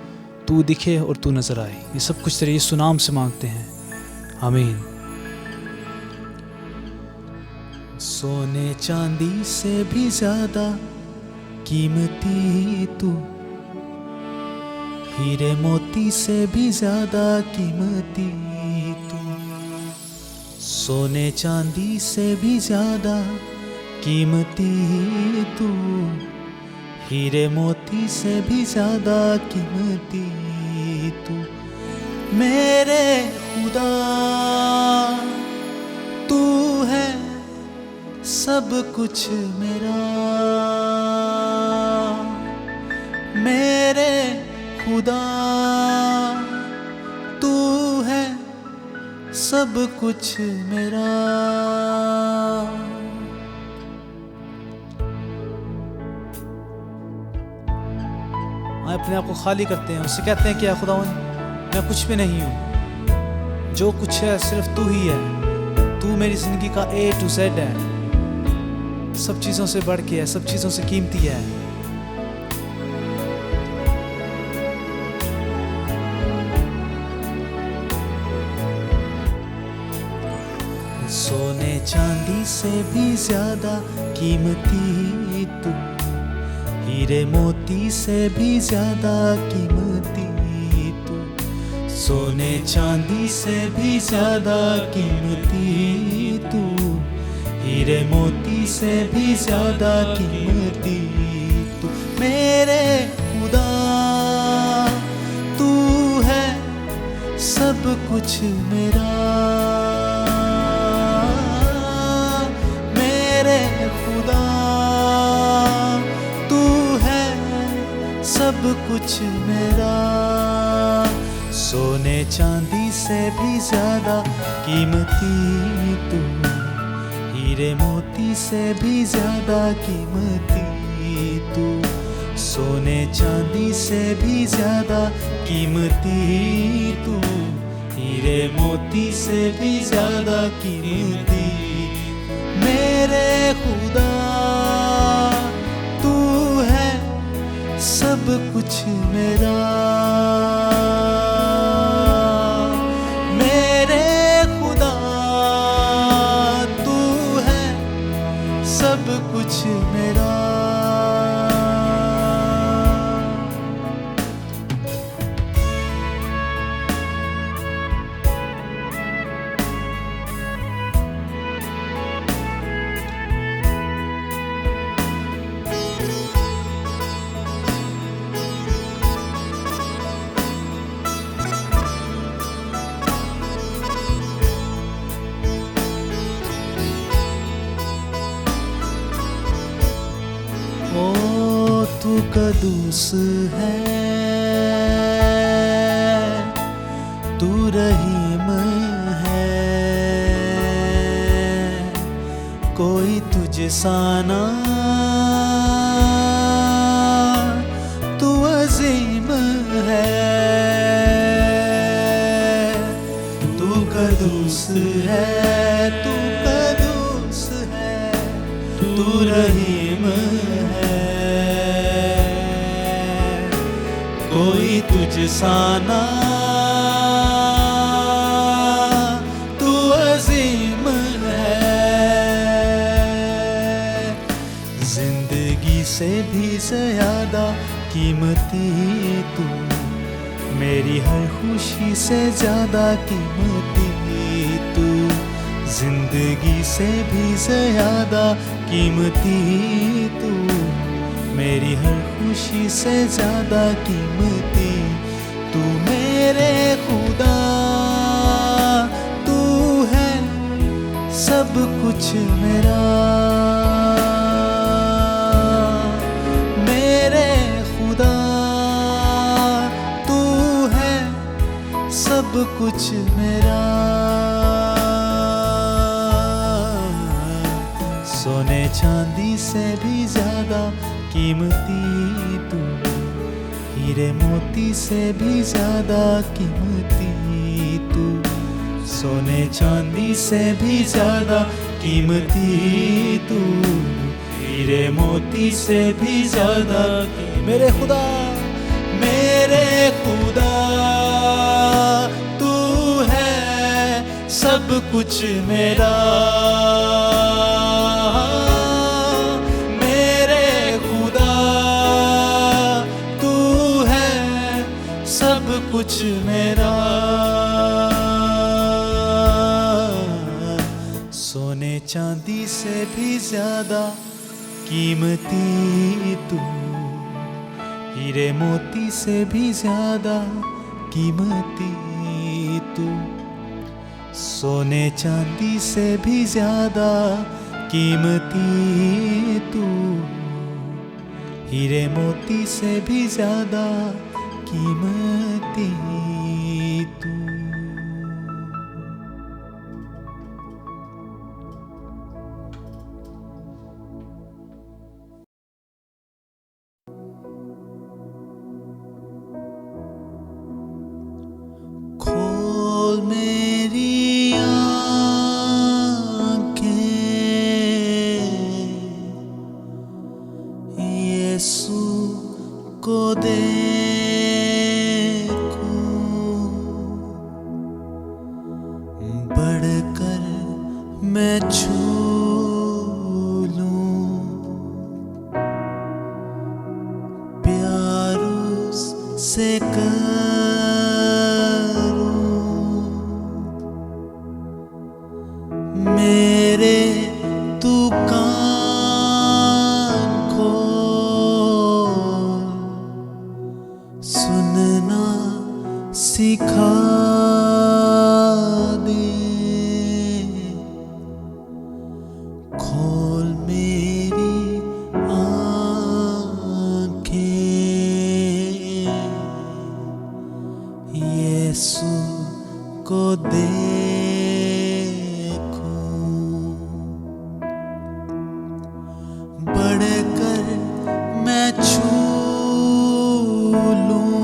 B: तू दिखे और तू नज़र आए। ये सब कुछ तेरे यीशु नाम से मांगते हैं, आमीन। सोने चांदी से भी ज़्यादा कीमती तू,
D: हीरे मोती से भी ज्यादा कीमती तू, सोने चांदी से भी ज्यादा कीमती तू, हीरे मोती से भी ज्यादा कीमती तू, मेरे खुदा तू है सब कुछ मेरा, मेरे खुदा तू है सब कुछ मेरा। अपने आप को खाली करते हैं, उससे कहते हैं कि या खुदावन मैं कुछ भी नहीं हूँ, जो कुछ है सिर्फ तू ही है, तू मेरी जिंदगी का A to Z है, सब चीज़ों से बढ़ के है, सब चीज़ों से कीमती है। सोने चांदी से भी ज्यादा कीमती तू, हीरे मोती से भी ज्यादा कीमती तू, सोने चांदी से भी ज्यादा कीमती तू, हीरे मोती से भी ज्यादा कीमती तू, मेरे खुदा तू है सब कुछ मेरा, मेरे खुदा तू है सब कुछ मेरा, सोने चांदी से भी ज्यादा कीमती तू, हीरे मोती से भी ज्यादा कीमती तू, सोने चांदी से भी ज्यादा कीमती तू, हीरे मोती से भी ज्यादा कीमती, मेरे खुदा तू है सब कुछ मेरा, मेरे खुदा तू है सब कुछ मेरा। ओ तू कदूस है, तू रहीम है, कोई तुझ सा ना, तू अजीम है, तू कदूस है, तू कदूस है, तू रहीम है, कोई तुझ सा ना, तू अजीम है, जिंदगी से भी ज्यादा कीमती तू, मेरी हर खुशी से ज्यादा कीमती तू, जिंदगी से भी ज्यादा कीमती तू, मेरी हर खुशी से ज्यादा कीमती तू, मेरे खुदा तू है सब कुछ मेरा, मेरे खुदा तू है सब कुछ मेरा, सोने चांदी से भी ज्यादा कीमती तू, हीरे मोती से भी ज्यादा कीमती तू, सोने चांदी से भी ज्यादा कीमती तू, हीरे मोती से भी ज्यादा, मेरे खुदा, मेरे खुदा तू है सब कुछ मेरा, कुछ मेरा, सोने चांदी से भी ज्यादा कीमती तू, हीरे मोती से भी ज्यादा कीमती तू, सोने चांदी से भी ज्यादा कीमती तू, हीरे मोती से भी ज्यादा कीमती तू। खोल मेरी आँखें, यीशु को देखूं, बढ़कर मैं छू लूं, प्यार उससे मेरे तू कान खोल, सुनना सिखा दे, खोल मेरी आँखें, यीशु को बढ़कर मैं छू लूं,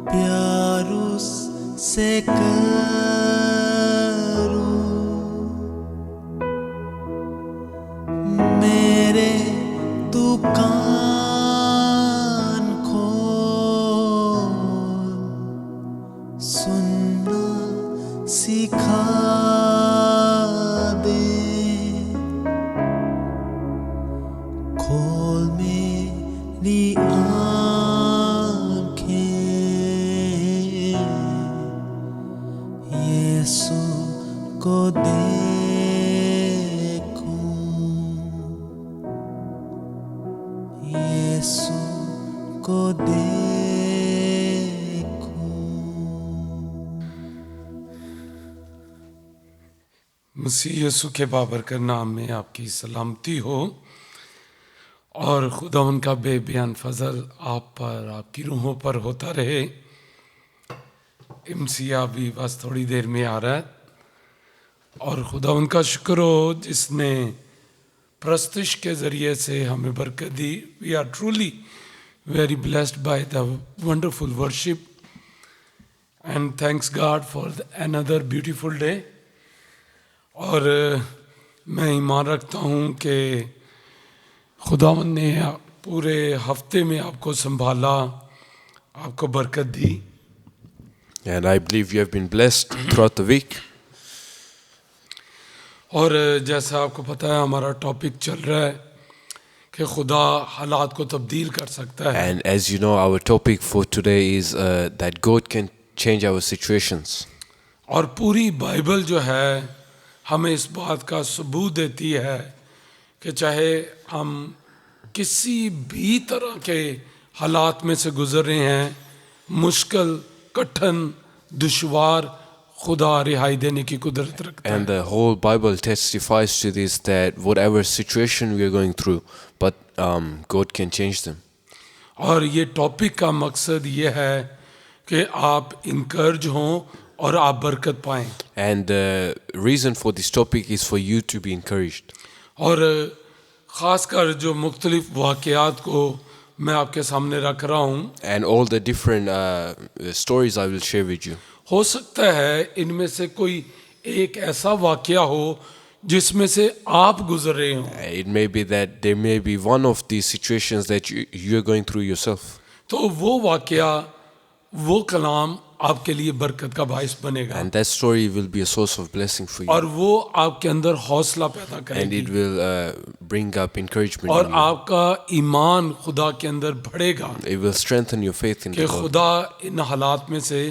D: प्यार उससे करूं, मेरे तू कान खोल, सुनना सिखा दे, खोल मेरी आँखें, यीशु को देखूं, यीशु को देखूं।
E: मसीह यीशु के बाबरकत नाम में आपकी सलामती हो और खुदा उनका बेबयान फजल आप पर, आपकी रूहों पर होता रहे। इमसिया भी बस थोड़ी देर में आ रहा है और खुदा उनका शुक्र हो जिसने प्रस्तुश के ज़रिए से हमें बरकत दी। We are truly very blessed by the wonderful worship and thanks God for another beautiful day. और मैं ईमान रखता हूँ कि खुदावंद ने पूरे हफ्ते में आपको संभाला, आपको बरकत दी।
F: And I believe you have been blessed throughout the week.
E: और जैसा आपको पता है हमारा टॉपिक चल रहा है कि खुदा हालात को तब्दील कर सकता है।
F: And as you know, our topic for today is that God can change our situations.
E: और पूरी बाइबल जो है हमें इस बात का सबूत देती है कि चाहे हम किसी भी तरह के हालात में से गुजर रहे हैं, मुश्किल, कठिन, दुश्वार, खुदा रिहाई देने की कुदरत रखता है।
F: And the whole Bible testifies to this, that whatever situation we are going through, but God can change them.
E: और ये टॉपिक का मकसद ये है कि आप इनकर्ज हों और आप बरकत पाएं।
F: And the reason for this topic is for you to be encouraged.
E: और ख़ासकर जो मुख्तलिफ वाक़यात को मैं आपके सामने रख रहा हूँ,
F: And all the different stories I will share with you.
E: हो सकता है इनमें से कोई एक ऐसा वाक़या हो जिसमें से आप गुजर रहे हों।
F: It may be that there may be one of these situations that you are going through yourself.
E: तो वो वाक़या, वो कलाम आपके लिए बरकत का बाइस बनेगा।
F: And that story will be a source of blessing for you.
E: और वो आपके अंदर हौसला पैदा
F: And
E: करेगी।
F: it will bring up encouragement
E: और
F: in you.
E: आपका ईमान खुदा के अंदर बढ़ेगा
F: It will strengthen your faith in
E: कि
F: the Lord.
E: खुदा इन हालात में से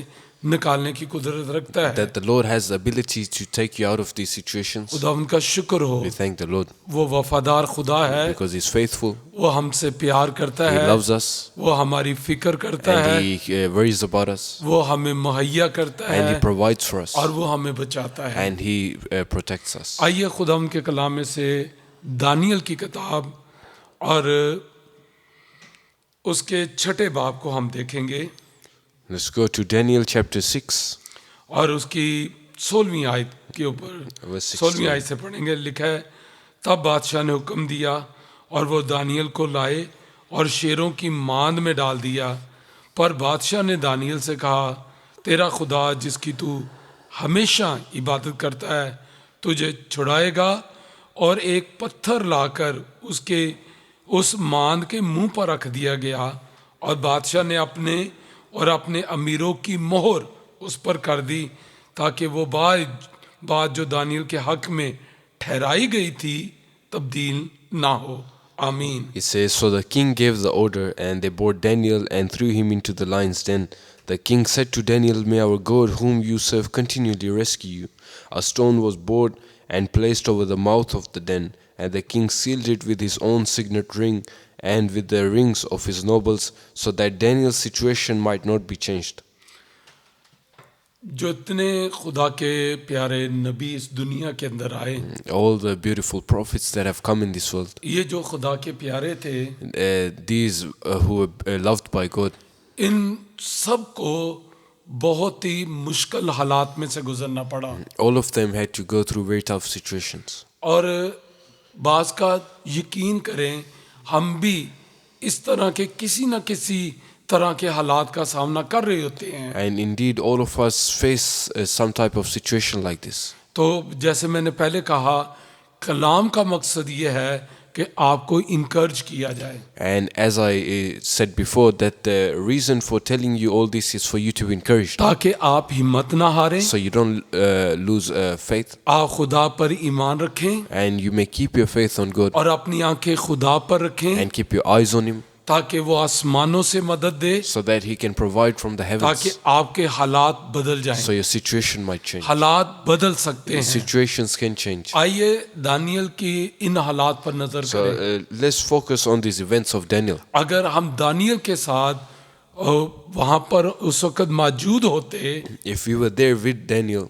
E: निकालने की कुदरत रखता है।
F: That the Lord has the ability to take you out of these situations.
E: खुदा उनका शुक्र हो,
F: We thank the Lord
E: वो वफादार खुदा है,
F: because He's faithful.
E: वो हमसे प्यार करता
F: He
E: है,
F: loves us
E: वो हमारी फिक्र करता है,
F: and He worries about us
E: वो हमें मुहैया करता
F: and He
E: है
F: provides for us
E: और वो हमें बचाता है।
F: and He protects us.
E: आइए खुदा उनके कलाम में से दानियल की किताब और उसके 6 बाब को हम देखेंगे
F: Let's go to Daniel chapter 6.
E: और उसकी 16वीं आयत के ऊपर
F: Verse 16.
E: 16वीं आयत से पढ़ेंगे। लिखा है, तब बादशाह ने हुक्म दिया और वो दानियल को लाए और शेरों की मांद में डाल दिया। पर बादशाह ने दानियल से कहा, तेरा खुदा जिसकी तू हमेशा इबादत करता है तुझे छुड़ाएगा। और एक पत्थर लाकर उसके उस मांद के मुंह पर रख दिया गया और बादशाह ने अपने और अपने अमीरों की मोहर उस पर कर दी ताकि वो बात जो दानियल के हक में ठहराई गई थी तब्दील ना हो। आमीन।
F: It says, so the king gave the order, and they brought Daniel and threw him into the lions' den. The king said to Daniel, may our God, whom you serve, continually rescue you. A stone was bored and placed over the mouth of the den, and the king sealed it with his own signet ring and with the rings of his nobles, so that Daniel's situation might not be changed.
E: जो इतने खुदा के प्यारे नबी इस दुनिया के अंदर आए,
F: All the beautiful prophets that have come in this world,
E: ये जो खुदा के प्यारे थे,
F: these who were loved by God,
E: इन सब को बहुत ही मुश्किल हालात में से गुजरना पड़ा।
F: all of them had to go through very tough situations.
E: और बाज का यकीन करें, हम भी इस तरह के किसी न किसी तरह के हालात का सामना कर रहे होते हैं।
F: And indeed, all of us face some type of situation like this.
E: तो जैसे मैंने पहले कहा, कलाम का मकसद ये है कि आपको इनकरेज किया जाए।
F: And as I said before, that the reason for telling you all this is for you to be encouraged,
E: ताकि आप हिम्मत ना हारें,
F: so you don't lose faith,
E: आप खुदा पर ईमान रखें
F: and you may keep your faith on God
E: और अपनी आंखें खुदा पर रखें
F: and keep your eyes on Him,
E: ताकि वो आसमानों से मदद दे,
F: so that He can provide from the
E: ताकि
F: heavens,
E: आपके हालात बदल जाएं।
F: so your situation might change.
E: हालात बदल सकते हैं।
F: Situations can change.
E: आइए दानियल की इन हालात पर नजर
F: So
E: करें।
F: let's focus on these events of Daniel.
E: अगर हम दानियल के साथ वहाँ पर उस वक्त मौजूद होते
F: If we were there with Daniel,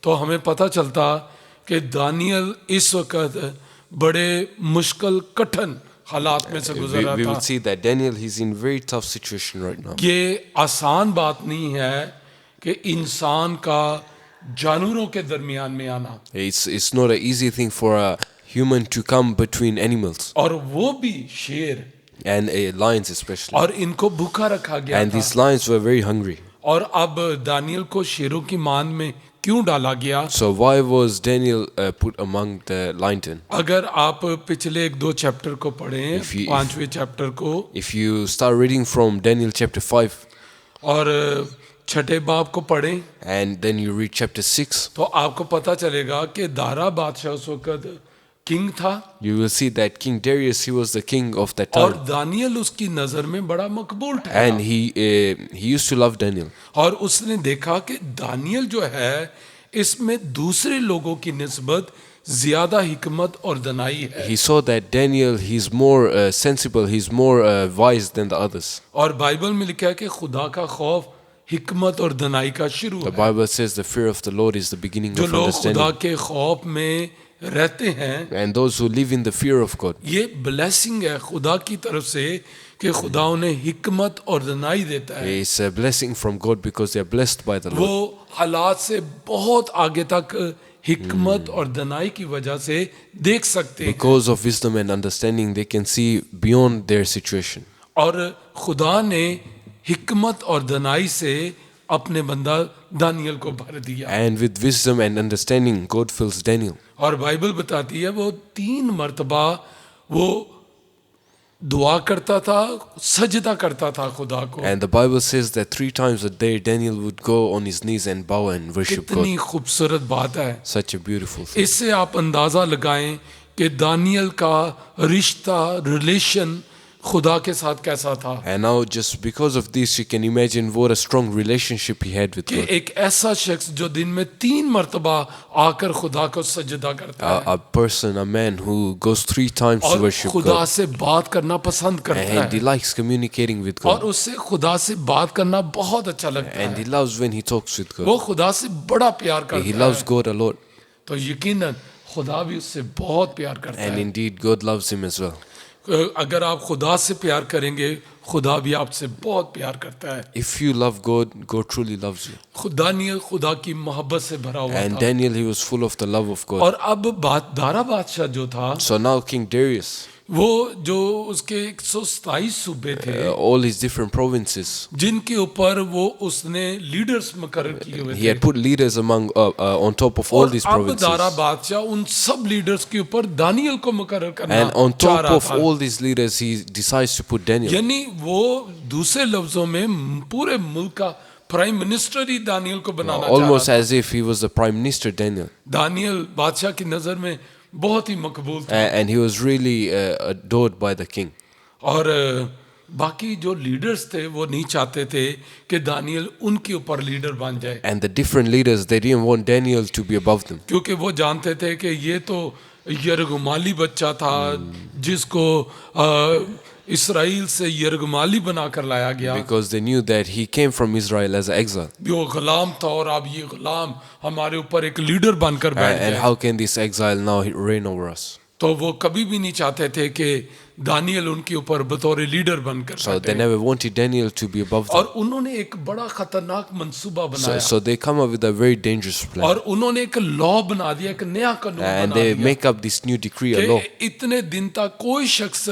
E: तो हमें पता चलता कि दानियल इस वक्त बड़े मुश्किल कठिन हालात में से गुजर
F: we
E: रहा
F: would
E: था।
F: see that Daniel, he's in very tough situation right now.
E: ये आसान बात नहीं है कि इंसान का जानवरों के दरमियान में आना,
F: It's not an easy thing for a human to come between animals,
E: और वो भी शेर,
F: and lions especially.
E: और इनको भूखा रखा गया
F: And
E: था।
F: these lions were very hungry.
E: और अब दानियल को शेरों की मांद में क्यों डाला गया?
F: So why was Daniel put among the lion den?
E: अगर आप पिछले 1-2 चैप्टर को पढ़ें,
F: If you-
E: 5वें चैप्टर को
F: If you start reading from Daniel chapter 5
E: और 6 बाब को पढ़ें,
F: and then you read chapter 6,
E: तो आपको पता चलेगा कि दारा बादशाह उस वक्त किंग था
F: you will see that King Darius, he was the king of that
E: और
F: time.
E: दानियल उसकी नजर में बड़ा मकबूल था।
F: And he used to love Daniel.
E: और उसने देखा कि दानियल जो है इसमें दूसरे लोगों की निस्बत ज्यादा हिकमत और दनाई है।
F: He saw that Daniel, he's more sensible, he's more wise than the others.
E: और बाइबल में लिखा है कि खुदा का खौफ हिकमत और दनाई का शुरू
F: The
E: है।
F: Bible says the fear of the Lord is the beginning
E: जो
F: of
E: लोग खुदा
F: understanding.
E: के खौफ में रहते हैं,
F: And those who live in the fear of God,
E: ये ब्लेसिंग है खुदा की तरफ से कि खुदा उन्हें हिकमत और दनाई देता है।
F: it's a blessing from God because they are blessed by the
E: वो
F: Lord.
E: हालात से बहुत आगे तक हिकमत और दनाई की वजह से देख सकते हैं।
F: Because of wisdom and understanding, they can see beyond their situation.
E: और खुदा ने हिकमत और दनाई से अपने बंदा दानियल को भर दिया।
F: And with wisdom and understanding, God fills Daniel.
E: और बाइबल बताती है वो 3 मर्तबा वो दुआ करता था, सजदा करता था खुदा को।
F: And the Bible says that 3 times a day Daniel would go on his knees and bow and worship
E: कितनी
F: God.
E: खूबसूरत बात है।
F: Such a beautiful thing.
E: इससे आप अंदाजा लगाएं कि दानियल का रिश्ता रिलेशन खुदा के साथ कैसा था
F: And now, just because of this, you can imagine what a strong relationship he had with
E: कि
F: God.
E: एक ऐसा शख्स जो दिन में 3 मर्तबा आकर खुदा को सजदा करता है
F: A person, a man who goes 3 times to
E: और
F: worship
E: खुदा
F: God.
E: से बात करना पसंद करता
F: And he
E: है
F: likes communicating with
E: और
F: God.
E: उससे खुदा से बात करना बहुत अच्छा लगता
F: And he
E: है
F: loves when he talks with
E: वो
F: God.
E: खुदा से बड़ा प्यार
F: He
E: करता
F: loves
E: है
F: God a lot.
E: तो यकीनन खुदा भी उससे बहुत प्यार करता
F: And
E: है
F: indeed, God loves him as well.
E: अगर आप खुदा से प्यार करेंगे खुदा भी आपसे बहुत प्यार करता है
F: If you love God, God truly loves you.
E: Daniel खुदा की मोहब्बत से भरा हुआ
F: And
E: था
F: Daniel, he was full of the love of God.
E: और अब दारा बादशाह जो था
F: So now King Darius,
E: वो जो उसके 127 सूबे थे
F: all his different provinces,
E: जिनके ऊपर वो उसने लीडर्स मुकर्रर किए हुए
F: he had
E: थे
F: put leaders among on top of all
E: और
F: these
E: अब दारा
F: provinces.
E: बादशाह उन सब लीडर्स के ऊपर दानियल को मुकर्रर करना
F: And on
E: चाह
F: top
E: रहा
F: of
E: था
F: all these leaders, he decides to put Daniel.
E: यानी वो दूसरे लफ्जों में पूरे मुल्क का प्राइम मिनिस्टर ही दानियल को बनाना चाह
F: Almost
E: रहा था
F: as if he was the prime minister, Daniel.
E: Daniel बादशाह की नजर में बहुत ही मकबूल था
F: And he was really adored by the king.
E: और बाकी जो लीडर्स थे वो नहीं चाहते थे कि दानियल उनके ऊपर लीडर बन जाए
F: And the different leaders, they didn't want Daniel to be above them.
E: क्योंकि वो जानते थे कि ये तो यरगमाली बच्चा था जिसको इसराइल से यरगमाली बनाकर लाया गया
F: Because they knew that he came from Israel as an exile.
E: वो गुलाम था और अब ये गुलाम हमारे ऊपर एक लीडर बनकर बैठ
F: And
E: गया
F: how can this exile now reign over us?
E: तो वो कभी भी नहीं चाहते थे कि दानियल उनके ऊपर बतौर लीडर बनकर
F: So they
E: बैठे।
F: never wanted Daniel to be above them.
E: और उन्होंने एक बड़ा खतरनाक मंसूबा बनाया
F: So they come up with a very dangerous plan.
E: और उन्होंने एक लॉ बना दिया एक नया कानून
F: And
E: बना
F: they
E: दिया
F: make up this new decree, a law.
E: कि इतने दिन तक कोई शख्स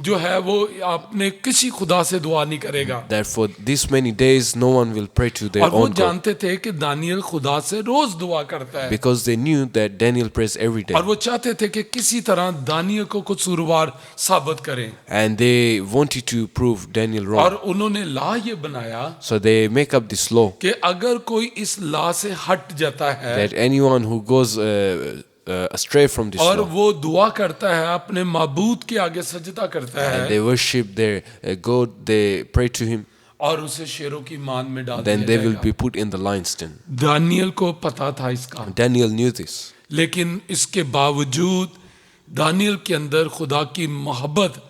E: जो है वो अपने किसी खुदा से दुआ नहीं करेगा
F: That for this many days, no one will pray to their
E: और वो
F: own God.
E: जानते थे कि दानियल खुदा से रोज दुआ करता है
F: Because they knew that Daniel prays every day.
E: और वो चाहते थे कि किसी तरह दानियल को कुछ कसूरवार साबित करें
F: And they wanted to prove Daniel
E: और
F: wrong.
E: उन्होंने ला ये बनाया
F: So they make up this law
E: कि अगर कोई इस ला से हट जाता है
F: that anyone who goes astray from this
E: और
F: law
E: वो दुआ करता है अपने माबूद के आगे सजदा करता
F: and
E: है
F: they worship their God, they pray to him,
E: और उसे शेरों की मान में डाल
F: then
E: दिया
F: they will
E: जाएगा।
F: be put in the lion's den.
E: Daniel को पता था इसका
F: Daniel knew this.
E: लेकिन इसके बावजूद दानियल के अंदर खुदा की मोहब्बत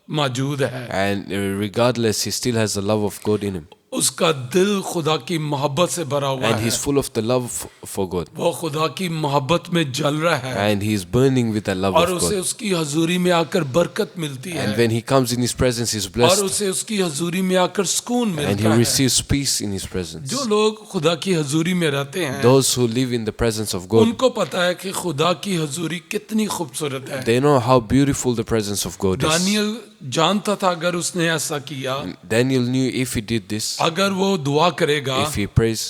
E: मौजूद है
F: And regardless, he still has the love of God in him.
E: उसका दिल खुदा की मोहब्बत से भरा हुआ
F: And
E: है
F: he's full of the love for God.
E: वो खुदा की मोहब्बत में जल रहा है
F: And he's burning with the love
E: और
F: of
E: उसे
F: God.
E: उसकी हजूरी में आकर बरकत मिलती
F: And
E: है
F: when he comes in his presence, he's
E: और
F: blessed.
E: उसे उसकी हजूरी में आकर सुकून
F: And
E: मिलता
F: he
E: है
F: receives peace in his presence.
E: जो लोग खुदा की हजूरी में रहते हैं
F: Those who live in the presence of God,
E: उनको पता है कि खुदा की हजूरी कितनी खूबसूरत है
F: they know how beautiful the presence of God is.
E: Daniel जानता था अगर उसने ऐसा किया
F: Daniel knew if he did this,
E: अगर वो दुआ करेगा
F: if he prays,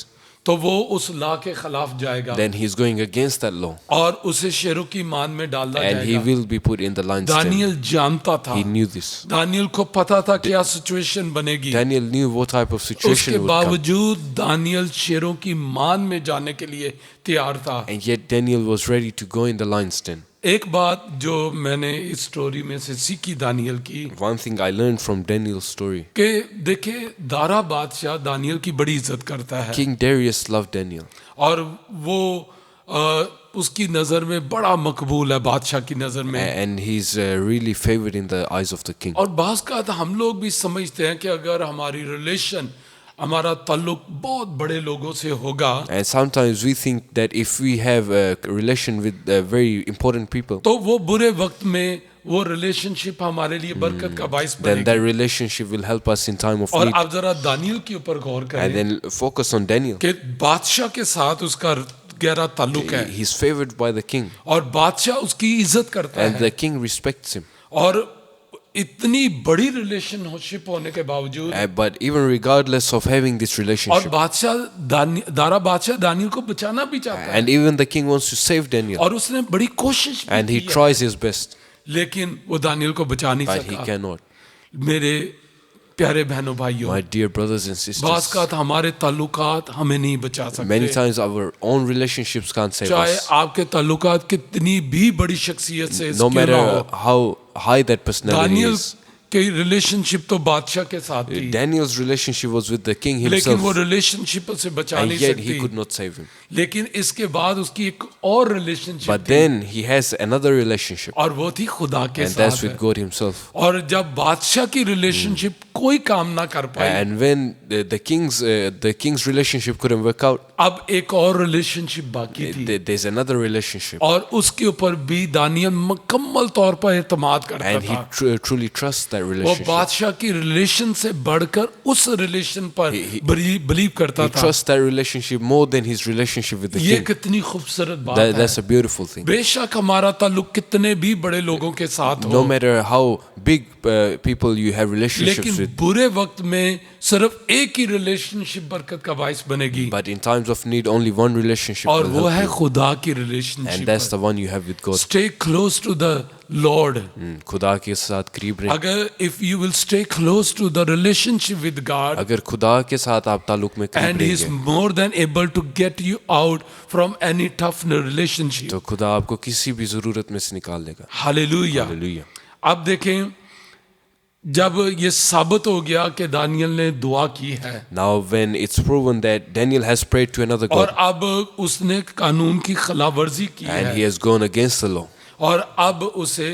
E: तो वो उस ला के खिलाफ जाएगा
F: then he's going against that law.
E: और उसे शेरों की मान में डाला
F: And he
E: जाएगा
F: will be put in the lion's den.
E: Daniel जानता था
F: He knew this.
E: दानियल को पता था क्या सिचुएशन बनेगी
F: Daniel knew what type of
E: उसके
F: situation would come.
E: बावजूद दानियल शेरों की मान में जाने के लिए तैयार था
F: And yet Daniel was ready to go in the lion's den.
E: एक बात जो मैंने इस स्टोरी में से सीखी दानियल की
F: One thing I learned from Daniel's story,
E: कि देखे दारा बादशाह दानियल की बड़ी इज्जत करता है
F: King Darius loved Daniel.
E: और वो उसकी नज़र में बड़ा मकबूल है बादशाह की नज़र में
F: And he's really favored in the eyes of the king.
E: और बाज़ का हम लोग भी समझते हैं कि अगर हमारी रिलेशन हमारा ताल्लुक बहुत बड़े लोगों से होगा
F: And sometimes we think that if we have a relation with very important people,
E: तो वो बुरे वक्त में वो रिलेशनशिप हमारे लिए बरकत का बाइस
F: then that
E: बनेगी
F: relationship will help us in time of
E: और
F: need.
E: आप जरा दानियल के ऊपर गौर
F: And
E: करें
F: then focus on Daniel.
E: कि बादशाह के साथ उसका गहरा ताल्लुक है
F: He's favored by the king.
E: और बादशाह उसकी इज्जत करता
F: And
E: है
F: the king respects him.
E: और इतनी बड़ी रिलेशनशिप होने के बावजूद
F: But even regardless of having this
E: और
F: relationship,
E: बादशाह दारा बादशाह दानियल को बचाना भी चाहता है
F: and even the king wants to save Daniel,
E: और उसने बड़ी कोशिश भी
F: and he
E: की है,
F: tries his best,
E: लेकिन वो दानियल को बचा नहीं
F: but he
E: सका
F: cannot.
E: मेरे प्यारे बहनों भाइयों,
F: My dear brothers and
E: बास
F: sisters,
E: का हमारे ताल्लुकात हमें नहीं बचा
F: many
E: सकते,
F: times our own relationships can't save
E: चाहे
F: us.
E: आपके ताल्लुकात कितनी भी बड़ी शख्सियत से
F: No
E: क्यों ना
F: matter
E: हो।
F: how high that personality
E: Daniel
F: is.
E: की रिलेशनशिप तो बादशाह के साथ थी,
F: Daniel's relationship was with the king
E: लेकिन वो
F: himself,
E: रिलेशनशिप से बचा
F: and
E: नहीं
F: yet he
E: सकती।
F: could not save him.
E: लेकिन इसके बाद उसकी एक और रिलेशनशिप
F: But
E: थी,
F: then he has another relationship,
E: और वो थी खुदा के
F: and that's
E: साथ।
F: with God himself.
E: और जब बादशाह की रिलेशनशिप कोई काम ना कर पाई,
F: And when the king's relationship couldn't work out,
E: अब एक और रिलेशनशिप बाकी थी,
F: there's another relationship,
E: और उसके ऊपर भी दानियल मुकम्मल तौर पर एतमाद करता
F: and he
E: था।
F: truly trusts that
E: वो
F: relationship.
E: बादशाह की रिलेशन से बढ़कर उस रिलेशन पर बिलीव करता
F: He
E: था।
F: trusts that relationship more than his relationship with the
E: ये
F: king.
E: कितनी खूबसूरत बात
F: That's
E: है।
F: a beautiful thing.
E: बेशक हमारा ताल्लुक कितने भी बड़े लोगों के साथ
F: No
E: हो,
F: matter how big people you have relationships
E: लेकिन
F: with,
E: बुरे वक्त में सिर्फ एक ही रिलेशनशिप बरकत का बाइस बनेगी,
F: but in times of need, only one relationship
E: और
F: will
E: वो
F: help
E: है
F: you,
E: खुदा की
F: and
E: relationship.
F: that's the one you have with God.
E: Stay close to the lord.
F: खुदा के साथ करीब रहें.
E: अगर if you will stay close to the relationship with God,
F: अगर खुदा के साथ आप ताल्लुक में करीब
E: and he is
F: रहेंगे,
E: more than able to get you out from any tough relationship.
F: तो खुदा आपको किसी भी जरूरत में से निकाल लेगा.
E: हालेलुया।
F: Hallelujah.
E: अब देखें, जब ये साबित हो गया कि दानियल ने दुआ की है,
F: Now when it's proven that Daniel has prayed to another
E: और
F: God
E: अब उसने कानून की खिलाफवर्जी की
F: and he
E: है,
F: has gone against the law,
E: और अब उसे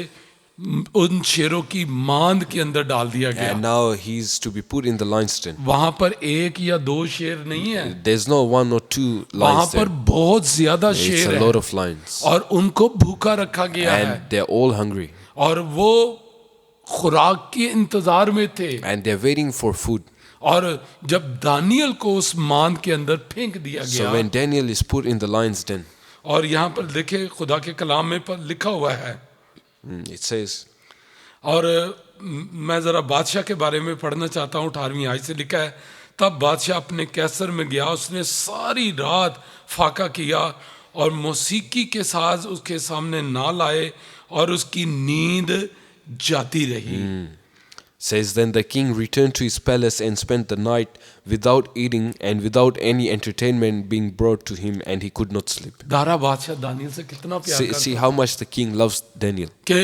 E: उन शेरों की मांद के अंदर डाल दिया
F: and
E: गया।
F: now he's to be put in the lion's den.
E: वहां पर एक या दो शेर नहीं है,
F: There's no one or two
E: वहां
F: lions
E: पर
F: there.
E: बहुत ज्यादा
F: It's
E: शेर
F: a
E: है,
F: lot of lions,
E: और उनको भूखा रखा गया है,
F: and they're all hungry,
E: और वो खुराक के इंतजार में थे।
F: and they're waiting for food.
E: और जब दानियल को उस मांद के अंदर फेंक दिया
F: So
E: गया,
F: when Daniel is put in the lion's den,
E: और यहाँ पर देखे खुदा के कलाम में पर लिखा हुआ है,
F: it says,
E: और मैं जरा बादशाह के बारे में पढ़ना चाहता हूँ। 18वीं आयत से लिखा है, तब बादशाह अपने कैसर में गया, उसने सारी रात फाका किया और मौसीकी के साज उसके सामने ना लाए, और उसकी नींद जाती रही।
F: says then the king returned to his palace and spent the night without eating and without any entertainment being brought to him, and he could not sleep.
E: Dara बादशाह दानियल से कितना प्यार
F: See
E: करता
F: how much the king loves Daniel.
E: कि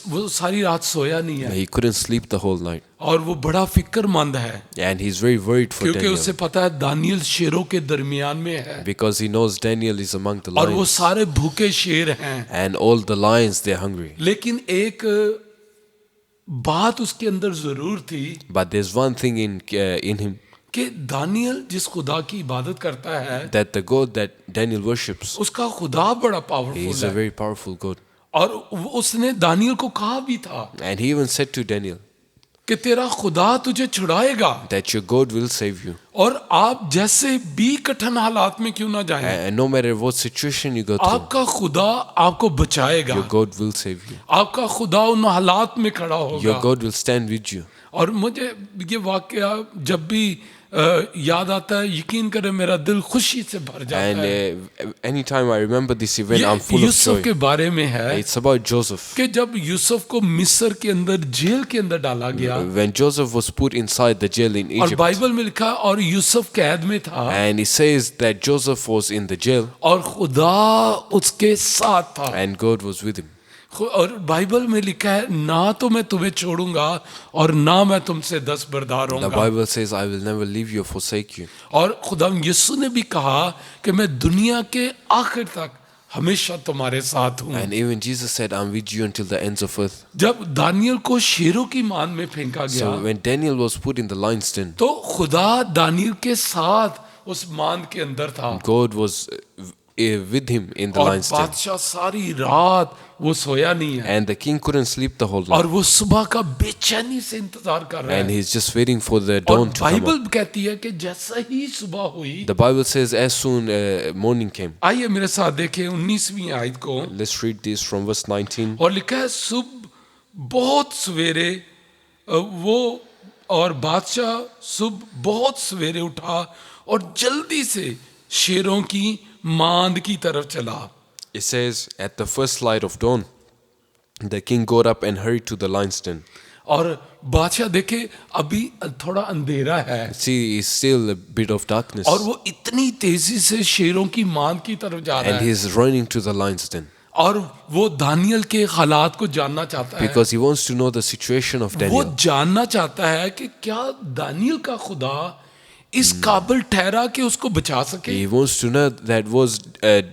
E: वो सारी रात सोया नहीं है,
F: He couldn't sleep the whole night,
E: और वो बड़ा फिक्रमंद है,
F: and he's very worried for
E: क्योंकि
F: Daniel
E: उसे पता है दानियल शेरों के दरमियान में है,
F: because he knows Daniel is among the
E: और वो
F: lions,
E: सारे भूखे शेर हैं।
F: and all the lions they're hungry.
E: लेकिन एक बात उसके अंदर जरूर थी
F: But there's one thing in him,
E: कि दानियल जिस खुदा की इबादत करता है,
F: that the God that Daniel worships,
E: उसका खुदा बड़ा
F: he
E: पावरफुल
F: is a
E: है।
F: very powerful God.
E: और उसने दानियल को कहा भी था
F: And he even said to Daniel
E: कि तेरा खुदा तुझे छुड़ाएगा,
F: that your God will save you.
E: और आप जैसे भी कठिन हालात में क्यों ना जाएं,
F: And no matter what situation you go through,
E: आपका खुदा आपको बचाएगा,
F: your God will save you.
E: आपका खुदा उन हालात में खड़ा
F: Your
E: होगा।
F: God will stand with you.
E: और मुझे ये वाकया जब भी याद आता है, यकीन करें मेरा दिल खुशी से भर जाता
F: And
E: है।
F: anytime I remember this event, I'm
E: ये
F: full of
E: यूसुफ के
F: joy.
E: बारे में है
F: It's about Joseph.
E: कि जब यूसुफ को मिस्र के अंदर जेल के अंदर डाला गया,
F: When Joseph was put inside the jail in
E: और
F: Egypt,
E: बाइबल में लिखा और यूसुफ कैद में था,
F: and it says that Joseph was in the jail
E: और खुदा उसके साथ था,
F: and God was with him.
E: और बाइबल में लिखा है, ना तो मैं तुम्हें छोड़ूंगा और ना मैं तुमसे दस्तबरदार
F: The
E: होऊंगा।
F: Bible says, I will never leave you or forsake you.
E: और खुदा यीशु ने भी कहा कि मैं दुनिया के आखिर तक हमेशा तुम्हारे साथ हूँ।
F: And even Jesus said, I'm with you until the ends of earth.
E: जब दानियल को शेरों की मांद में फेंका
F: So
E: गया,
F: when Daniel was put in the lion's den,
E: तो खुदा दानियल के साथ उस मांद के अंदर था,
F: God was with him in the
E: और
F: lion's den.
E: बादशाह सारी रात वो सोया नहीं है,
F: And the king couldn't sleep the whole
E: और
F: night.
E: वो सुबह का बेचैनी से इंतजार कर रहा
F: And
E: है।
F: he's just waiting for the
E: और
F: dawn to come up.
E: Bible कहती है कि जैसा ही सुबह हुई,
F: The Bible says as soon morning came.
E: आइए मेरे साथ देखें 19वीं आयत को,
F: Let's read this from verse 19.
E: और लिखा है सुबह बहुत सवेरे वो और बादशाह सुबह बहुत सवेरे उठा और जल्दी से शेरों की मांद की तरफ चला।
F: It says, at the first light of dawn, the king got up and hurried to the lion's den.
E: और बादशाह देखे अभी थोड़ा अंधेरा है
F: See, it's still a bit of darkness.
E: और वो इतनी तेजी से शेरों की मांद की तरफ जा रहा
F: And
E: है
F: he's running to the lion's den.
E: और वो दानियल के हालात को जानना चाहता है
F: Because he wants to know the situation of
E: वो
F: Daniel.
E: जानना चाहता है कि क्या दानियल का खुदा इस काबिल ठहरा कि उसको बचा सके
F: He wants to know that was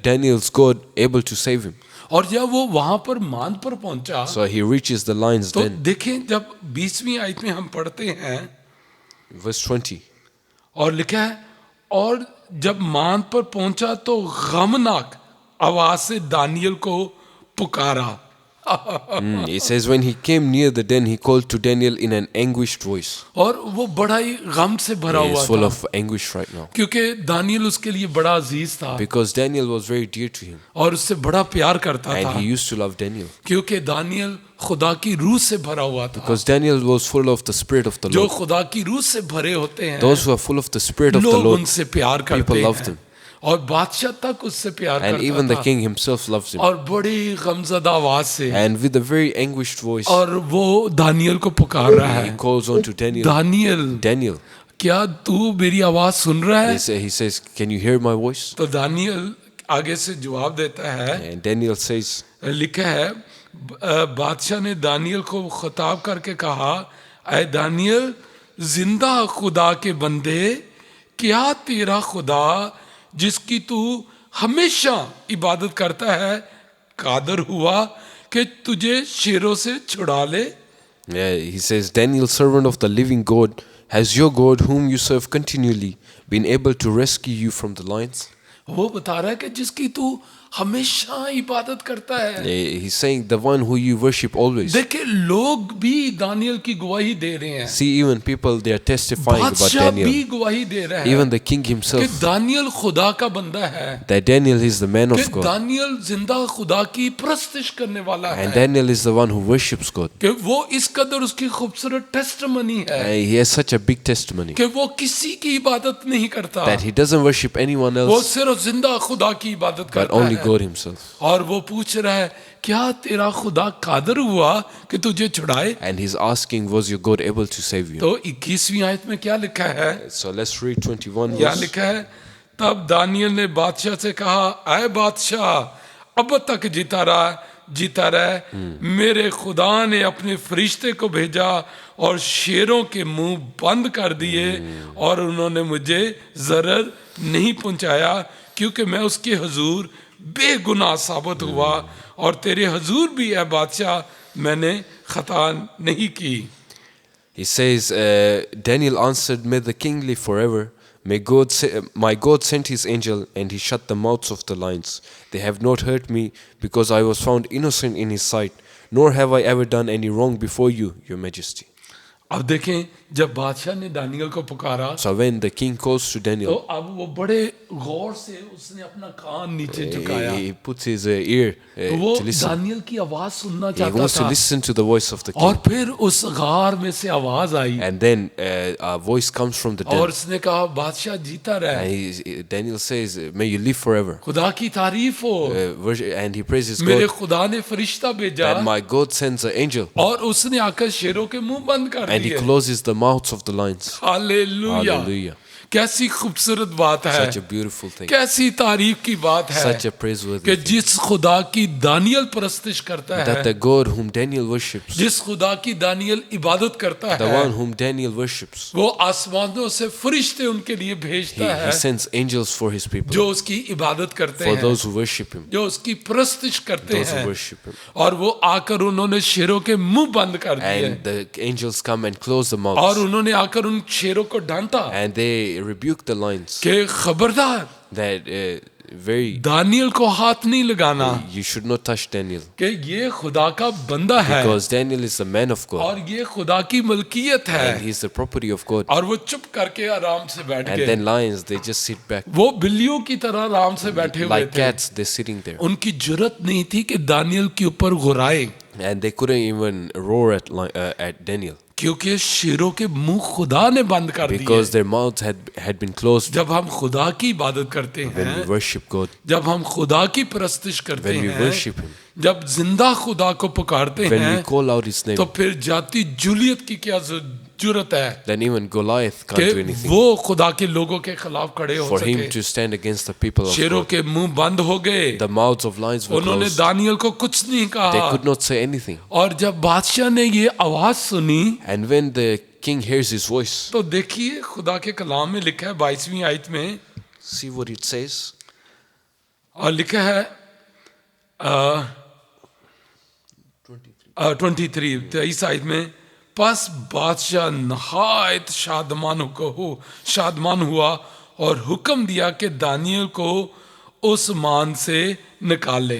F: Daniel's God able to save him.
E: और जब वो वहां पर मांद पर पहुंचा
F: So he reaches the lion's
E: तो
F: den.
E: देखें जब 20वीं आयत में हम पढ़ते हैं
F: Verse 20.
E: और लिखा है और जब मांद पर पहुंचा तो गमनाक आवाज से दानियल को पुकारा
F: It says, when he came near the den, he called to Daniel in an anguished voice.
E: और वो बड़ा ही गम से भरा
F: He
E: हुआ
F: is full
E: था
F: of anguish right now.
E: क्योंकि दानियल उसके लिए बड़ा अजीज था
F: Because Daniel was very dear to him.
E: और उससे बड़ा प्यार करता
F: And
E: था
F: he used to love Daniel.
E: क्योंकि दानियल खुदा की रूह से भरा हुआ था
F: Because Daniel was full of the Spirit of the
E: जो
F: Lord.
E: खुदा की रूह से भरे होते हैं
F: Those who are full of the Spirit of the
E: लोग
F: Lord,
E: उनसे प्यार करते
F: people love
E: हैं
F: them.
E: और बादशाह तक उससे प्यार
F: And even the
E: करता था
F: king himself loves him.
E: और बड़ी गमज़दा आवाज से
F: And with a very anguished voice,
E: और वो दानियल को पुकार रहा
F: he
E: है
F: calls on to Daniel.
E: Daniel
F: Daniel,
E: क्या तू मेरी आवाज सुन रहा है
F: he says, can you hear my voice?
E: तो दानियल आगे से जवाब देता है
F: And Daniel says,
E: लिखा है बादशाह ने दानियल को खिताब करके कहा ऐ दानियल जिंदा खुदा के बंदे क्या तेरा खुदा जिसकी तू हमेशा इबादत करता है कादर हुआ कि तुझे शेरों से छुड़ा ले
F: yeah, he says, Daniel, servant of the living God, has your God, whom you serve continually, been able to rescue you from the lions?
E: वो बता रहा है कि जिसकी तू हमेशा इबादत करता है
F: He's saying, the one who you worship always.
E: देखिए लोग भी दानियल की गवाही दे रहे हैं
F: See, even people, they are testifying about
E: बादशाह भी
F: Daniel.
E: गवाही दे रहा है
F: Even the king
E: कि
F: himself,
E: दानियल खुदा का बंदा है
F: that Daniel is the man
E: कि
F: of God.
E: दानियल जिंदा खुदा की प्रस्तिश करने वाला
F: And
E: है
F: Daniel is the one who worships God.
E: कि वो इस कदर उसकी खूबसूरत टेस्टमनी है
F: He has such a big testimony
E: कि वो किसी की इबादत नहीं करता
F: that he doesn't worship anyone
E: वो
F: else,
E: सिर्फ जिंदा खुदा की इबादत
F: but
E: करता
F: only
E: है
F: God himself.
E: और वो पूछ रहा है क्या तेरा खुदा कादर हुआ कि तुझे छुड़ाए
F: And he's asking, was your God able to save you?
E: तो 21वीं आयत में क्या लिखा है
F: So let's read 21
E: क्या
F: verse.
E: लिखा है तब दानियल ने बादशाह से कहा ऐ बादशाह अब तक जीता रहा मेरे खुदा ने अपने फरिश्ते को भेजा और शेरों के मुंह बंद कर दिए और उन्होंने मुझे जरर नहीं पहुंचाया क्योंकि मैं उसके हुजूर बेगुनाह साबित हुआ और तेरे हुजूर भी है बादशाह मैंने खता नहीं की
F: He says, Daniel answered, may the king live forever. My God sent his angel and he shut the mouths of the lions. They have not hurt me because I was found innocent in his sight, nor have I ever done any wrong before you, your majesty.
E: अब देखें जब बादशाह ने Daniel को पुकारा
F: So when the king calls to
E: तो
F: Daniel,
E: अब वो बड़े गौर से उसने अपना कान नीचे झुकाया
F: he puts his ear
E: वो
F: to listen.
E: दानियल की आवाज सुनना
F: He
E: चाहता
F: wants to
E: था
F: listen to the voice of the
E: और
F: king.
E: फिर उस गार में से आवाज आई
F: And then a voice comes from the
E: और
F: den.
E: उसने कहा बादशाह जीता रहे
F: Daniel says, may you live forever.
E: खुदा की तारीफ हो
F: And he praises
E: मेरे
F: God
E: खुदा ने फरिश्ता भेजा
F: that my God sends an angel
E: और उसने आकर शेरों के मुंह बंद कर
F: and he
E: दिए
F: closes the mouths of the lions.
E: Hallelujah
F: Hallelujah.
E: कैसी खूबसूरत बात है
F: Such a beautiful thing.
E: कैसी तारीफ की बात है
F: Such a praiseworthy
E: कि
F: thing.
E: जिस खुदा की दानियल परस्तिश करता
F: That
E: है
F: the God whom Daniel worships,
E: जिस खुदा की दानियल इबादत करता
F: the
E: है
F: one whom Daniel worships,
E: वो आसमानों से फरिश्ते उनके लिए भेजता है
F: he sends angels for his people,
E: जो उसकी इबादत करते
F: for
E: हैं
F: those who worship him,
E: जो उसकी परस्तिश करते
F: those who
E: हैं
F: worship him.
E: और वो आकर उन्होंने शेरों के मुंह बंद कर दिए
F: And the angels come and close the
E: और
F: mouths,
E: उन्होंने आकर उन शेरों को डांटा
F: and they rebuke the lions
E: कि खबरदार
F: that very
E: दानियल को हाथ नहीं लगाना
F: you should not touch Daniel,
E: कि ये खुदा का बंदा है
F: because Daniel is the man of God
E: और ये खुदा की मलकियत है
F: and he is the property of God.
E: और वो चुप करके आराम से बैठ
F: And
E: गए
F: then lions, they just sit back
E: वो बिल्लियों की तरह आराम से बैठे हुए
F: like
E: थे
F: cats. They're sitting there,
E: उनकी जरूरत नहीं थी कि दानियल के ऊपर गुराए
F: and they couldn't even roar at Daniel.
E: क्योंकि शेरों के मुंह खुदा ने बंद कर दिए।
F: because their mouths had been closed
E: जब हम खुदा की इबादत करते
F: when we
E: हैं,
F: worship God,
E: जब हम खुदा की परस्तिश करते
F: when we
E: हैं,
F: worship Him,
E: जब जिंदा खुदा को पुकारते
F: when
E: हैं,
F: we call out His name,
E: तो फिर जाति जूलियत की क्या जरूरत है
F: then even Goliath can't do
E: कि
F: anything
E: वो खुदा के लोगों के खिलाफ खड़े हो
F: for him
E: सके।
F: to stand against the people of
E: शेरों
F: God.
E: के मुंह बंद हो गए,
F: The mouths of lions were
E: उन्होंने
F: closed.
E: दानियल को कुछ नहीं
F: They
E: कहा।
F: could not say anything.
E: और जब बादशाह ने ये आवाज सुनी,
F: And when the king hears his voice,
E: तो देखिए खुदा के कलाम में लिखा है 22वीं आयत में,
F: see what it says.
E: और लिखा है 23 आयत में, बस बादशाह नहायत शादमान हुआ और हुक्म दिया कि दानियल को उस मान से निकाले।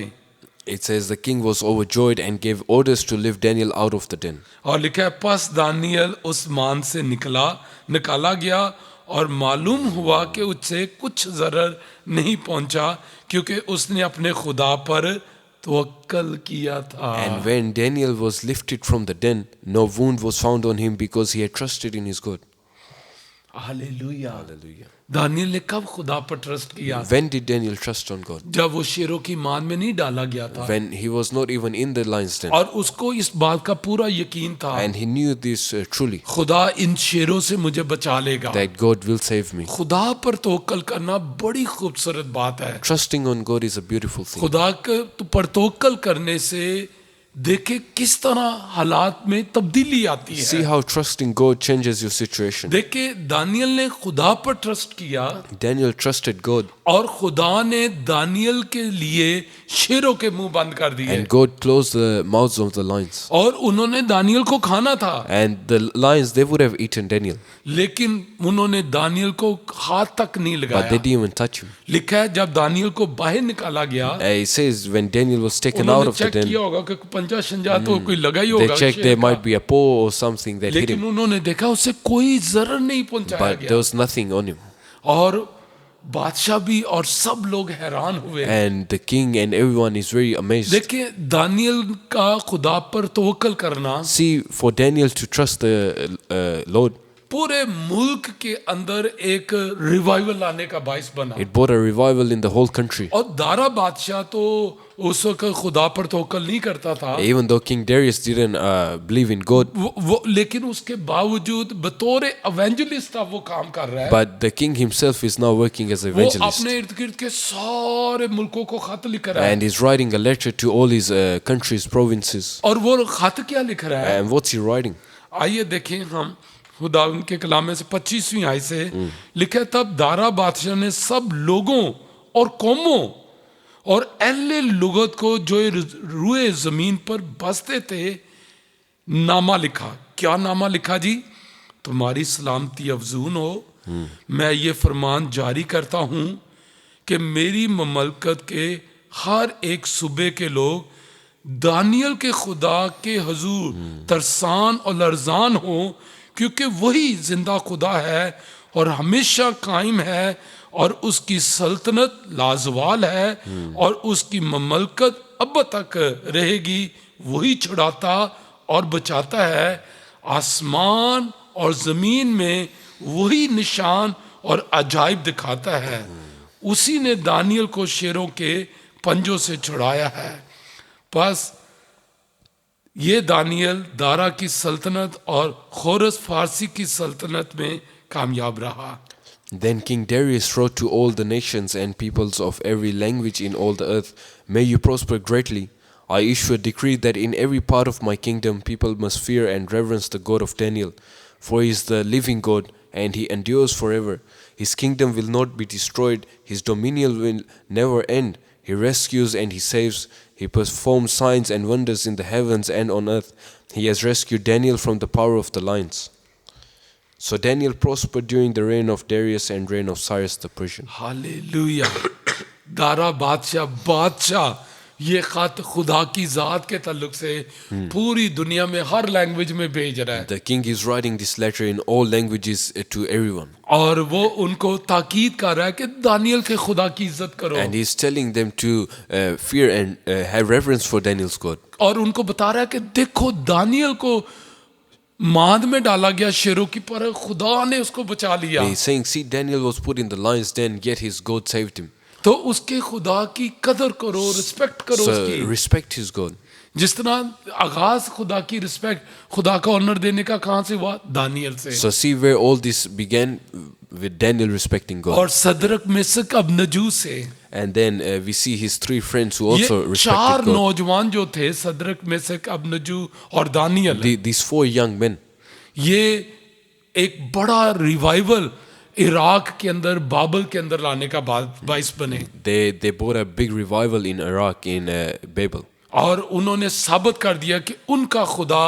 F: It says the king was overjoyed and gave orders to lift Daniel out of the den.
E: और लिखा है बस दानियल उस मान से निकाला गया और मालूम हुआ कि उससे कुछ जरर नहीं पहुंचा क्योंकि उसने अपने खुदा पर तवक्कल किया था।
F: And when Daniel was lifted from the den, no wound was found on him because he had trusted in his God.
E: Hallelujah.
F: Hallelujah.
E: Daniel ने कब खुदा पर ट्रस्ट किया?
F: When did Daniel trust on God?
E: जब वो शेरों की मान में नहीं डाला गया था
F: When he was not even in the lion's den.
E: और उसको इस बात का पूरा यकीन था,
F: And he knew this truly,
E: खुदा इन शेरों से मुझे बचा लेगा।
F: that God will save me.
E: खुदा पर तवक्कल करना बड़ी खूबसूरत बात है।
F: Trusting on God is a beautiful thing.
E: खुदा पर तवक्कल करने से देखे किस तरह हालात में तब्दीली आती
F: See
E: है।
F: how trusting God changes your situation.
E: देखे दानियल ने खुदा पर ट्रस्ट किया
F: Daniel trusted God,
E: और खुदा ने दानियल के लिए शेरों के मुंह बंद कर दिए
F: and God closed the mouths of the lions.
E: और उन्होंने दानियल को खाना था,
F: And the lions, they would have eaten Daniel,
E: लेकिन उन्होंने दानियल को हाथ तक नहीं
F: but they
E: लगाया।
F: didn't even touch him.
E: लिखा है जब दानियल को बाहर निकाला गया,
F: It says when Daniel was taken out
E: उन्होंने
F: of the
E: चेक
F: den,
E: किया होगा कि पंजा शंजा तो कोई लगा ही
F: they
E: होगा
F: checked
E: शेर
F: there
E: का।
F: might be a paw or something that hit
E: लेकिन
F: him,
E: उन्होंने देखा उससे कोई जरर नहीं पहुंचाया
F: but
E: गया
F: there was nothing on him.
E: और बादशाह भी और सब लोग हैरान हुए।
F: And the king and everyone is very amazed.
E: देखिए दानियल का खुदा पर तवक्कल करना
F: See, for Daniel to trust the Lord,
E: पूरे मुल्क के अंदर एक रिवाइवल लाने का बाइस बना।
F: it brought a revival in the whole country.
E: और दारा बादशाह तो उस वक्त खुदा पर तवक्कल नहीं करता था,
F: Even though King Darius didn't believe in God,
E: लेकिन उसके बावजूद बतौर एवेंजलिस्ट अब वो काम कर रहा है।
F: but the king himself is now working as an
E: वो
F: evangelist.
E: अपने इर्द गिर्द के सारे मुल्कों को खत लिख रहा है।
F: And he's writing a letter to all his countries, provinces.
E: और वो खत क्या लिख रहा है?
F: And what's he writing?
E: आइए देखें हम खुदा उनके कलाम में से 25वीं आयत से लिखा है, तब दारा बादशाह ने सब लोगों और कौमों और अहले लुगत को जो रुए जमीन पर बसते थे नामा लिखा। क्या नामा लिखा जी? तुम्हारी सलामती अफजून हो, मैं ये फरमान जारी करता हूं कि मेरी ममलकत के हर एक सूबे के लोग दानियल के खुदा के हजूर तरसान और लरजान हो, क्योंकि वही जिंदा खुदा है और हमेशा कायम है और उसकी सल्तनत लाजवाल है और उसकी ममलकत अब तक रहेगी। वही छुड़ाता और बचाता है, आसमान और जमीन में वही निशान और अजाइब दिखाता है। उसी ने दानियल को शेरों के पंजों से छुड़ाया है। बस ये दानियल दारा की सल्तनत और खोरस फारसी की सल्तनत में कामयाब रहा।
F: Then King Darius wrote to all the nations and peoples of every language in all the earth, may you prosper greatly. I issue a decree that in every part of my kingdom people must fear and reverence the God of Daniel, for he is the living God and he endures forever. His kingdom will not be destroyed, his dominion will never end. He rescues and he saves. He performs signs and wonders in the heavens and on earth. He has rescued Daniel from the power of the lions. So Daniel prospered during the reign of Darius and reign of Cyrus the Persian.
E: Hallelujah. Dara बादशाह ये खत खुदा की जात के ताल्लुक से पूरी दुनिया में हर लैंग्वेज में भेज रहा है।
F: The king is writing this letter in all languages to everyone.
E: और वो उनको ताकीद कर रहा है कि दानियल के खुदा की इज्जत करो।
F: And he's telling them to fear and have reverence for Daniel's God.
E: और उनको बता रहा है कि देखो दानियल को मांद में डाला गया शेरों की, पर खुदा ने उसको बचा लिया।
F: He's saying, see, Daniel was put in the lion's den, yet his God saved him.
E: तो उसके खुदा की कदर करो, रिस्पेक्ट करो
F: So
E: उसकी।
F: respect his God.
E: जिस तरह आगाज खुदा की रिस्पेक्ट, खुदा का ऑनर देने का कहां से हुआ? दानियल से।
F: So see where all this began, with Daniel respecting God.
E: और सदरक मेसक अबनजू से।
F: And then we see his three friends who
E: ये
F: also
E: चार
F: respected God.
E: नौजवान जो थे, सदरक मेसक अबनजू और Daniel,
F: These four young men,
E: ये एक बड़ा रिवाइवल इराक के अंदर, बाबल के अंदर लाने का बाइस बने।
F: they brought a big revival in Iraq, in Babel.
E: और उन्होंने साबित कर दिया कि उनका खुदा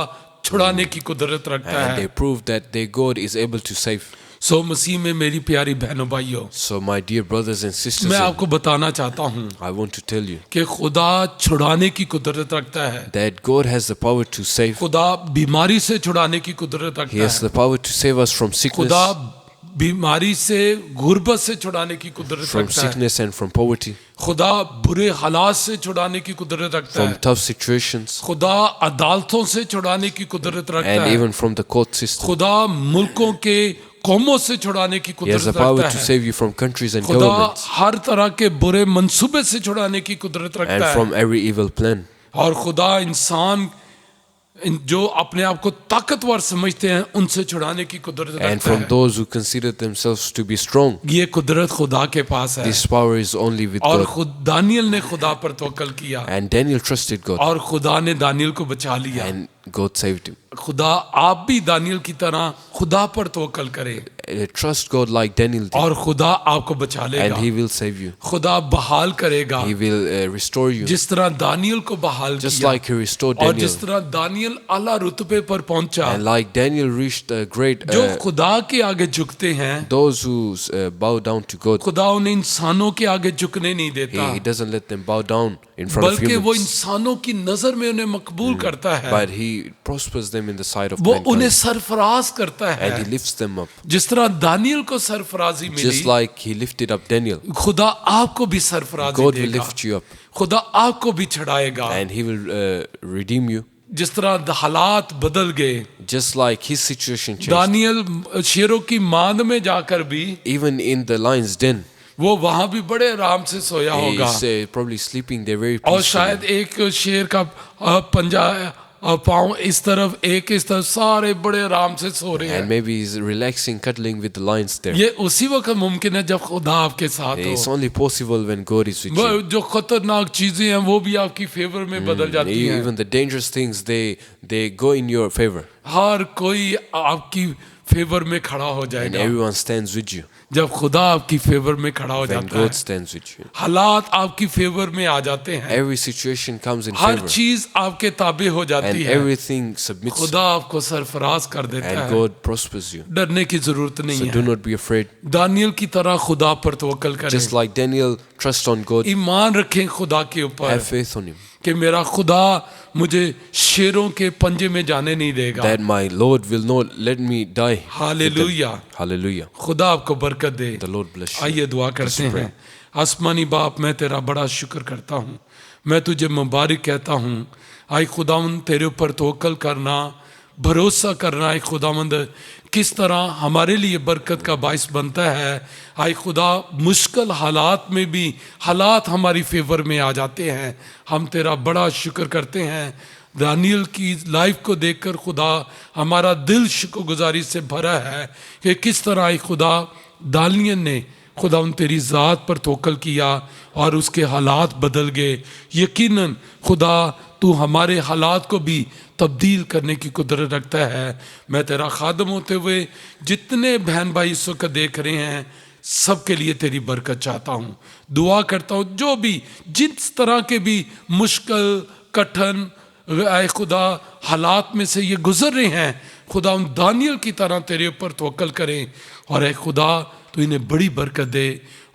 E: छुड़ाने की कुदरत रखता
F: And
E: है।
F: they proved that their God is able to save.
E: सो मसीह में मेरी प्यारी बहनों भाइयों,
F: So my dear brothers and sisters,
E: मैं आपको बताना चाहता हूँ
F: I want to tell you
E: कि खुदा छुड़ाने की कुदरत रखता है।
F: that God has the power to save.
E: खुदा बीमारी से छुड़ाने की कुदरत
F: He
E: रखता
F: has
E: है।
F: the power to save us from sickness,
E: खुदा बीमारी से, गुर्बत से छुड़ाने की कुदरत
F: from
E: रखता है।
F: sickness and from poverty,
E: खुदा बुरे हालात से छुड़ाने की कुदरत रखता
F: from
E: है।
F: tough situations,
E: खुदा अदालतों से छुड़ाने की कुदरत रखता
F: and
E: है।
F: even from the court system.
E: खुदा मुल्कों के कौमों से छुड़ाने की
F: He has the
E: कुदरत
F: power
E: रखता
F: to
E: है।
F: save you from countries and
E: खुदा
F: governments,
E: हर तरह के बुरे मंसूबे से छुड़ाने की कुदरत
F: and
E: रखता है।
F: from every evil plan.
E: और खुदा इंसान जो अपने आप को ताकतवर समझते हैं उनसे छुड़ाने की कुदरत
F: And
E: रखता
F: from
E: है।
F: those who consider themselves to be strong,
E: ये कुदरत खुदा के पास है।
F: this power is only with
E: और
F: God.
E: खुद दानियल ने खुदा पर तवक्कल किया
F: And Daniel trusted God,
E: और खुदा ने दानियल को बचा लिया।
F: and God saved him.
E: खुदा आप भी दानियल की तरह खुदा पर तवक्कल करें
F: Trust God like Daniel did,
E: और खुदा आपको बचा
F: and
E: लेगा।
F: He will save you.
E: खुदा बहाल करेगा,
F: He will restore you,
E: जिस तरह दानियल को बहाल
F: just
E: किया।
F: like He restored
E: और
F: Daniel.
E: जिस तरह दानियल आला रुतबे पर पहुंचा।
F: And like Daniel reached a great,
E: जो खुदा के आगे झुकते हैं,
F: those who bow down to God,
E: खुदा उन्हें इंसानों के आगे झुकने नहीं देता,
F: He doesn't let them bow down in front of
E: बल्कि वो
F: humans,
E: इंसानों की नजर में उन्हें मकबूल करता है।
F: but He prospers them in the sight of
E: वो उन्हें
F: mankind,
E: सरफराज करता
F: and He
E: है।
F: lifts them up,
E: जिस तरह दानियल को सरफराजी मिली,
F: just like He lifted up Daniel.
E: खुदा आपको भी सरफराजी
F: God will
E: देगा।
F: lift you up,
E: खुदा आपको भी छड़ाएगा।
F: and He will redeem you,
E: जिस तरह हालात बदल गए,
F: just like His situation changed.
E: Daniel शेरों की मांद में जाकर भी
F: Even in the lion's den,
E: वो वहां भी बड़े आराम से सोया होगा।
F: he's probably sleeping there very
E: और
F: peacefully.
E: शायद एक शेर का पंजा पाँव इस तरफ, एक इस तरफ, सारे बड़े आराम से सो रहे
F: And
E: हैं।
F: maybe he's relaxing, cuddling with the lions there.
E: ये उसी वक्त मुमकिन है जब खुदा आपके साथ
F: It's
E: हो।
F: only possible when God is with
E: वो
F: you.
E: जो खतरनाक चीजें हैं वो भी आपकी फेवर में बदल जाती हैं।
F: Even the dangerous things, they go in your favor,
E: हर कोई आपकी फेवर में खड़ा हो
F: and
E: जाएगा
F: everyone stands with you.
E: जब खुदा आपकी फेवर में खड़ा हो
F: When
E: जाता है।
F: God stands with you,
E: हालात आपकी फेवर में आ जाते हैं,
F: every situation comes in
E: her
F: favor,
E: चीज आपके ताबे हो
F: and
E: जाती है।
F: everything submits,
E: खुदा आपको सरफराज कर देता
F: and
E: है।
F: God prospers you.
E: डरने की जरूरत नहीं
F: So
E: है।
F: do not be afraid.
E: Daniel की तरह खुदा पर तवक्कल करें,
F: Just like Daniel, trust on God,
E: ईमान रखें खुदा के
F: have
E: ऊपर
F: faith on Him,
E: कि मेरा खुदा मुझे शेरों के पंजे में जाने नहीं देगा।
F: that my Lord will not let me die. with them.
E: Hallelujah.
F: Hallelujah.
E: खुदा आपको बरकत दे।
F: The Lord bless you.
E: आइए दुआ करते हैं। आसमानी बाप, मैं तेरा बड़ा शुक्र करता हूँ, मैं तुझे मुबारक कहता हूँ। आई खुदावंद, तेरे ऊपर तवक्कल करना, भरोसा करना, आई खुदावंद किस तरह हमारे लिए बरकत का बाइस बनता है। आई खुदा, मुश्किल हालात में भी हालात हमारी फेवर में आ जाते हैं। हम तेरा बड़ा शुक्र करते हैं। दानियल की लाइफ को देखकर खुदा हमारा दिल शुक्रगुजारी से भरा है कि किस तरह आई खुदा दानियल ने खुदा उन तेरी ज़ात पर तवक्कल किया और उसके हालात बदल गए। यकीनन खुदा तू हमारे हालात को भी तब्दील करने की कुदरत रखता है। मैं तेरा खादम होते हुए जितने बहन भाई इस वक्त देख रहे हैं सबके लिए तेरी बरकत चाहता हूँ। दुआ करता हूँ जो भी जिस तरह के भी मुश्किल कठिन आए खुदा हालात में से ये गुजर रहे हैं, खुदा उन दानियल की तरह तेरे ऊपर तवक्कल करें और ए खुदा तो इन्हें बड़ी बरकत दे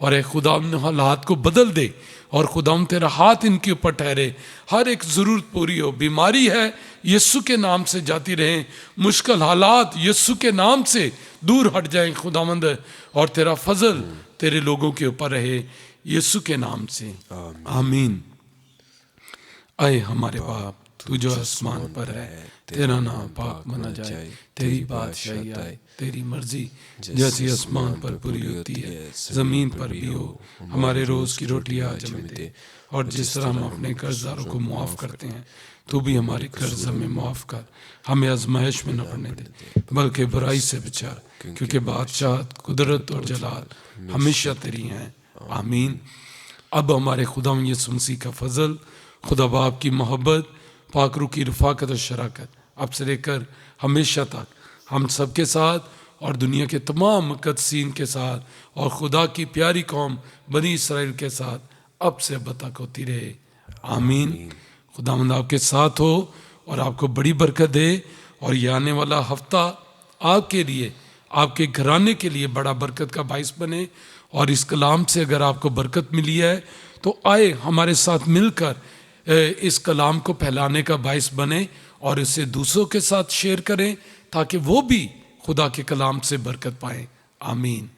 E: और ए खुदा उन हालात को बदल दे और खुदा तेरा हाथ इनके ऊपर ठहरे। हर एक ज़रूरत पूरी हो। बीमारी है यीशु के नाम से जाती रहें, मुश्किल हालात यीशु के नाम से दूर हट जाएं खुदावंद, और तेरा फजल तेरे लोगों के ऊपर रहे यीशु के नाम से, आमीन। आए हमारे बाप, तू जो आसमान पर है, तेरा नाम पाक माना जाए, तेरी बादशाही आए, तेरी मर्जी जैसी आसमान पर पूरी होती है जमीन पर भी हो। हमारे रोज की रोटी आज हमें दे, और जिस तरह हम अपने कर्जदारों को माफ करते हैं, तू भी हमारे कर्ज हमें माफ कर। हमें आजमाइश में न पड़ने दे, बल्कि बुराई से बचा, क्योंकि बादशाह, कुदरत और जलाल हमेशा तेरी हैं। आमीन। अब हमारे खुदा यीशु मसीह का फजल, खुदा बाप की मोहब्बत, पाक रूह की रफ़ाकत और शराकत अब से लेकर हमेशा तक हम सबके साथ और दुनिया के तमाम मुक़द्दसीन के साथ और खुदा की प्यारी कौम बनी इसराइल के साथ अब से अब तक होती रहे। आमीन। खुदावंद आपके साथ हो और आपको बड़ी बरकत दे, और ये आने वाला हफ्ता आपके लिए, आपके घराने के लिए बड़ा बरकत का बाइस बने। और इस कलाम से अगर आपको बरकत मिली है तो आए हमारे साथ मिलकर इस कलाम को फैलाने का बाइस बने और इसे दूसरों के साथ शेयर करें, ताकि वो भी खुदा के कलाम से बरकत पाएं। आमीन।